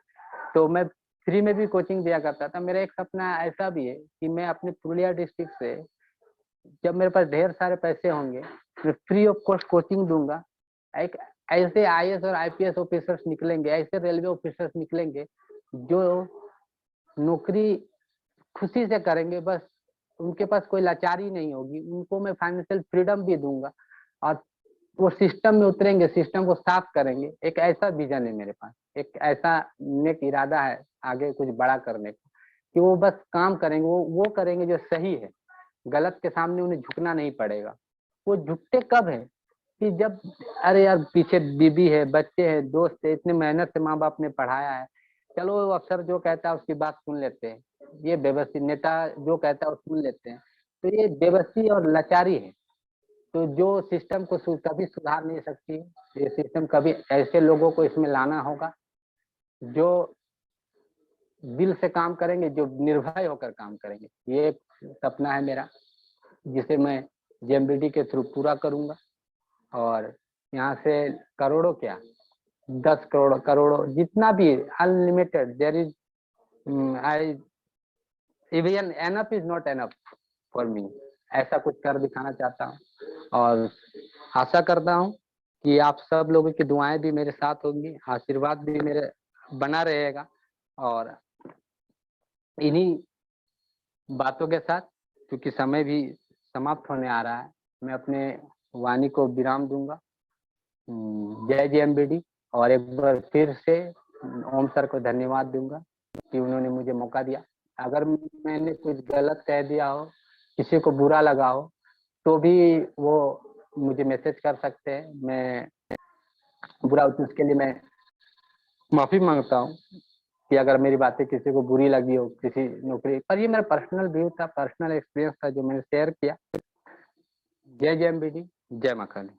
तो मैं फ्री में भी कोचिंग दिया करता था। मेरा एक सपना ऐसा भी है कि मैं अपने पुरुलिया डिस्ट्रिक्ट से, जब मेरे पास ढेर सारे पैसे होंगे, मैं फ्री ऑफ कॉस्ट कोचिंग दूंगा। एक ऐसे आईएएस और आईपीएस ऑफिसर्स निकलेंगे, ऐसे रेलवे ऑफिसर्स निकलेंगे जो नौकरी खुशी से करेंगे, बस उनके पास कोई लाचारी नहीं होगी। उनको मैं फाइनेंशियल फ्रीडम भी दूंगा और वो सिस्टम में उतरेंगे, सिस्टम को साफ करेंगे। एक ऐसा विजन है मेरे पास, एक ऐसा नेक इरादा है आगे कुछ बड़ा करने का, कि वो बस काम करेंगे, वो करेंगे जो सही है। गलत के सामने उन्हें झुकना नहीं पड़ेगा। वो झुकते कब है? कि जब, अरे यार, पीछे बीबी है, बच्चे हैं, दोस्त है, इतनी मेहनत से माँ बाप ने पढ़ाया है, चलो वो अफसर जो कहता है उसकी बात सुन लेते हैं, ये बेबसी, नेता जो कहता है वो सुन लेते हैं। तो ये बेबसी और लाचारी है। तो जो सिस्टम को कभी सुधार नहीं सकती, ये सिस्टम कभी, ऐसे लोगों को इसमें लाना होगा जो दिल से काम करेंगे, जो निर्भय होकर काम करेंगे। ये एक सपना है मेरा, जिसे मैं जेएमबीडी के थ्रू पूरा करूंगा। और यहाँ से करोड़ों क्या, 10 करोड़, करोड़ों, जितना भी, unlimited, there is, I even enough is not enough for me. ऐसा कुछ कर दिखाना चाहता हूँ और आशा करता हूँ कि आप सब लोगों की दुआएं भी मेरे साथ होंगी, आशीर्वाद भी मेरे बना रहेगा। और इन्हीं बातों के साथ, क्योंकि समय भी समाप्त होने आ रहा है, मैं अपने वाणी को विराम दूंगा। जय JMBD। और एक बार फिर से ओम सर को धन्यवाद दूंगा कि उन्होंने मुझे मौका दिया। अगर मैंने कुछ गलत कह दिया हो, किसी को बुरा लगा हो, तो भी वो मुझे मैसेज कर सकते हैं। मैं बुरा उसके लिए मैं माफी मांगता हूँ कि अगर मेरी बातें किसी को बुरी लगी हो किसी नौकरी पर। ये मेरा पर्सनल व्यू था, पर्सनल एक्सपीरियंस था जो मैंने शेयर किया। जय JMBD, जय मां काली।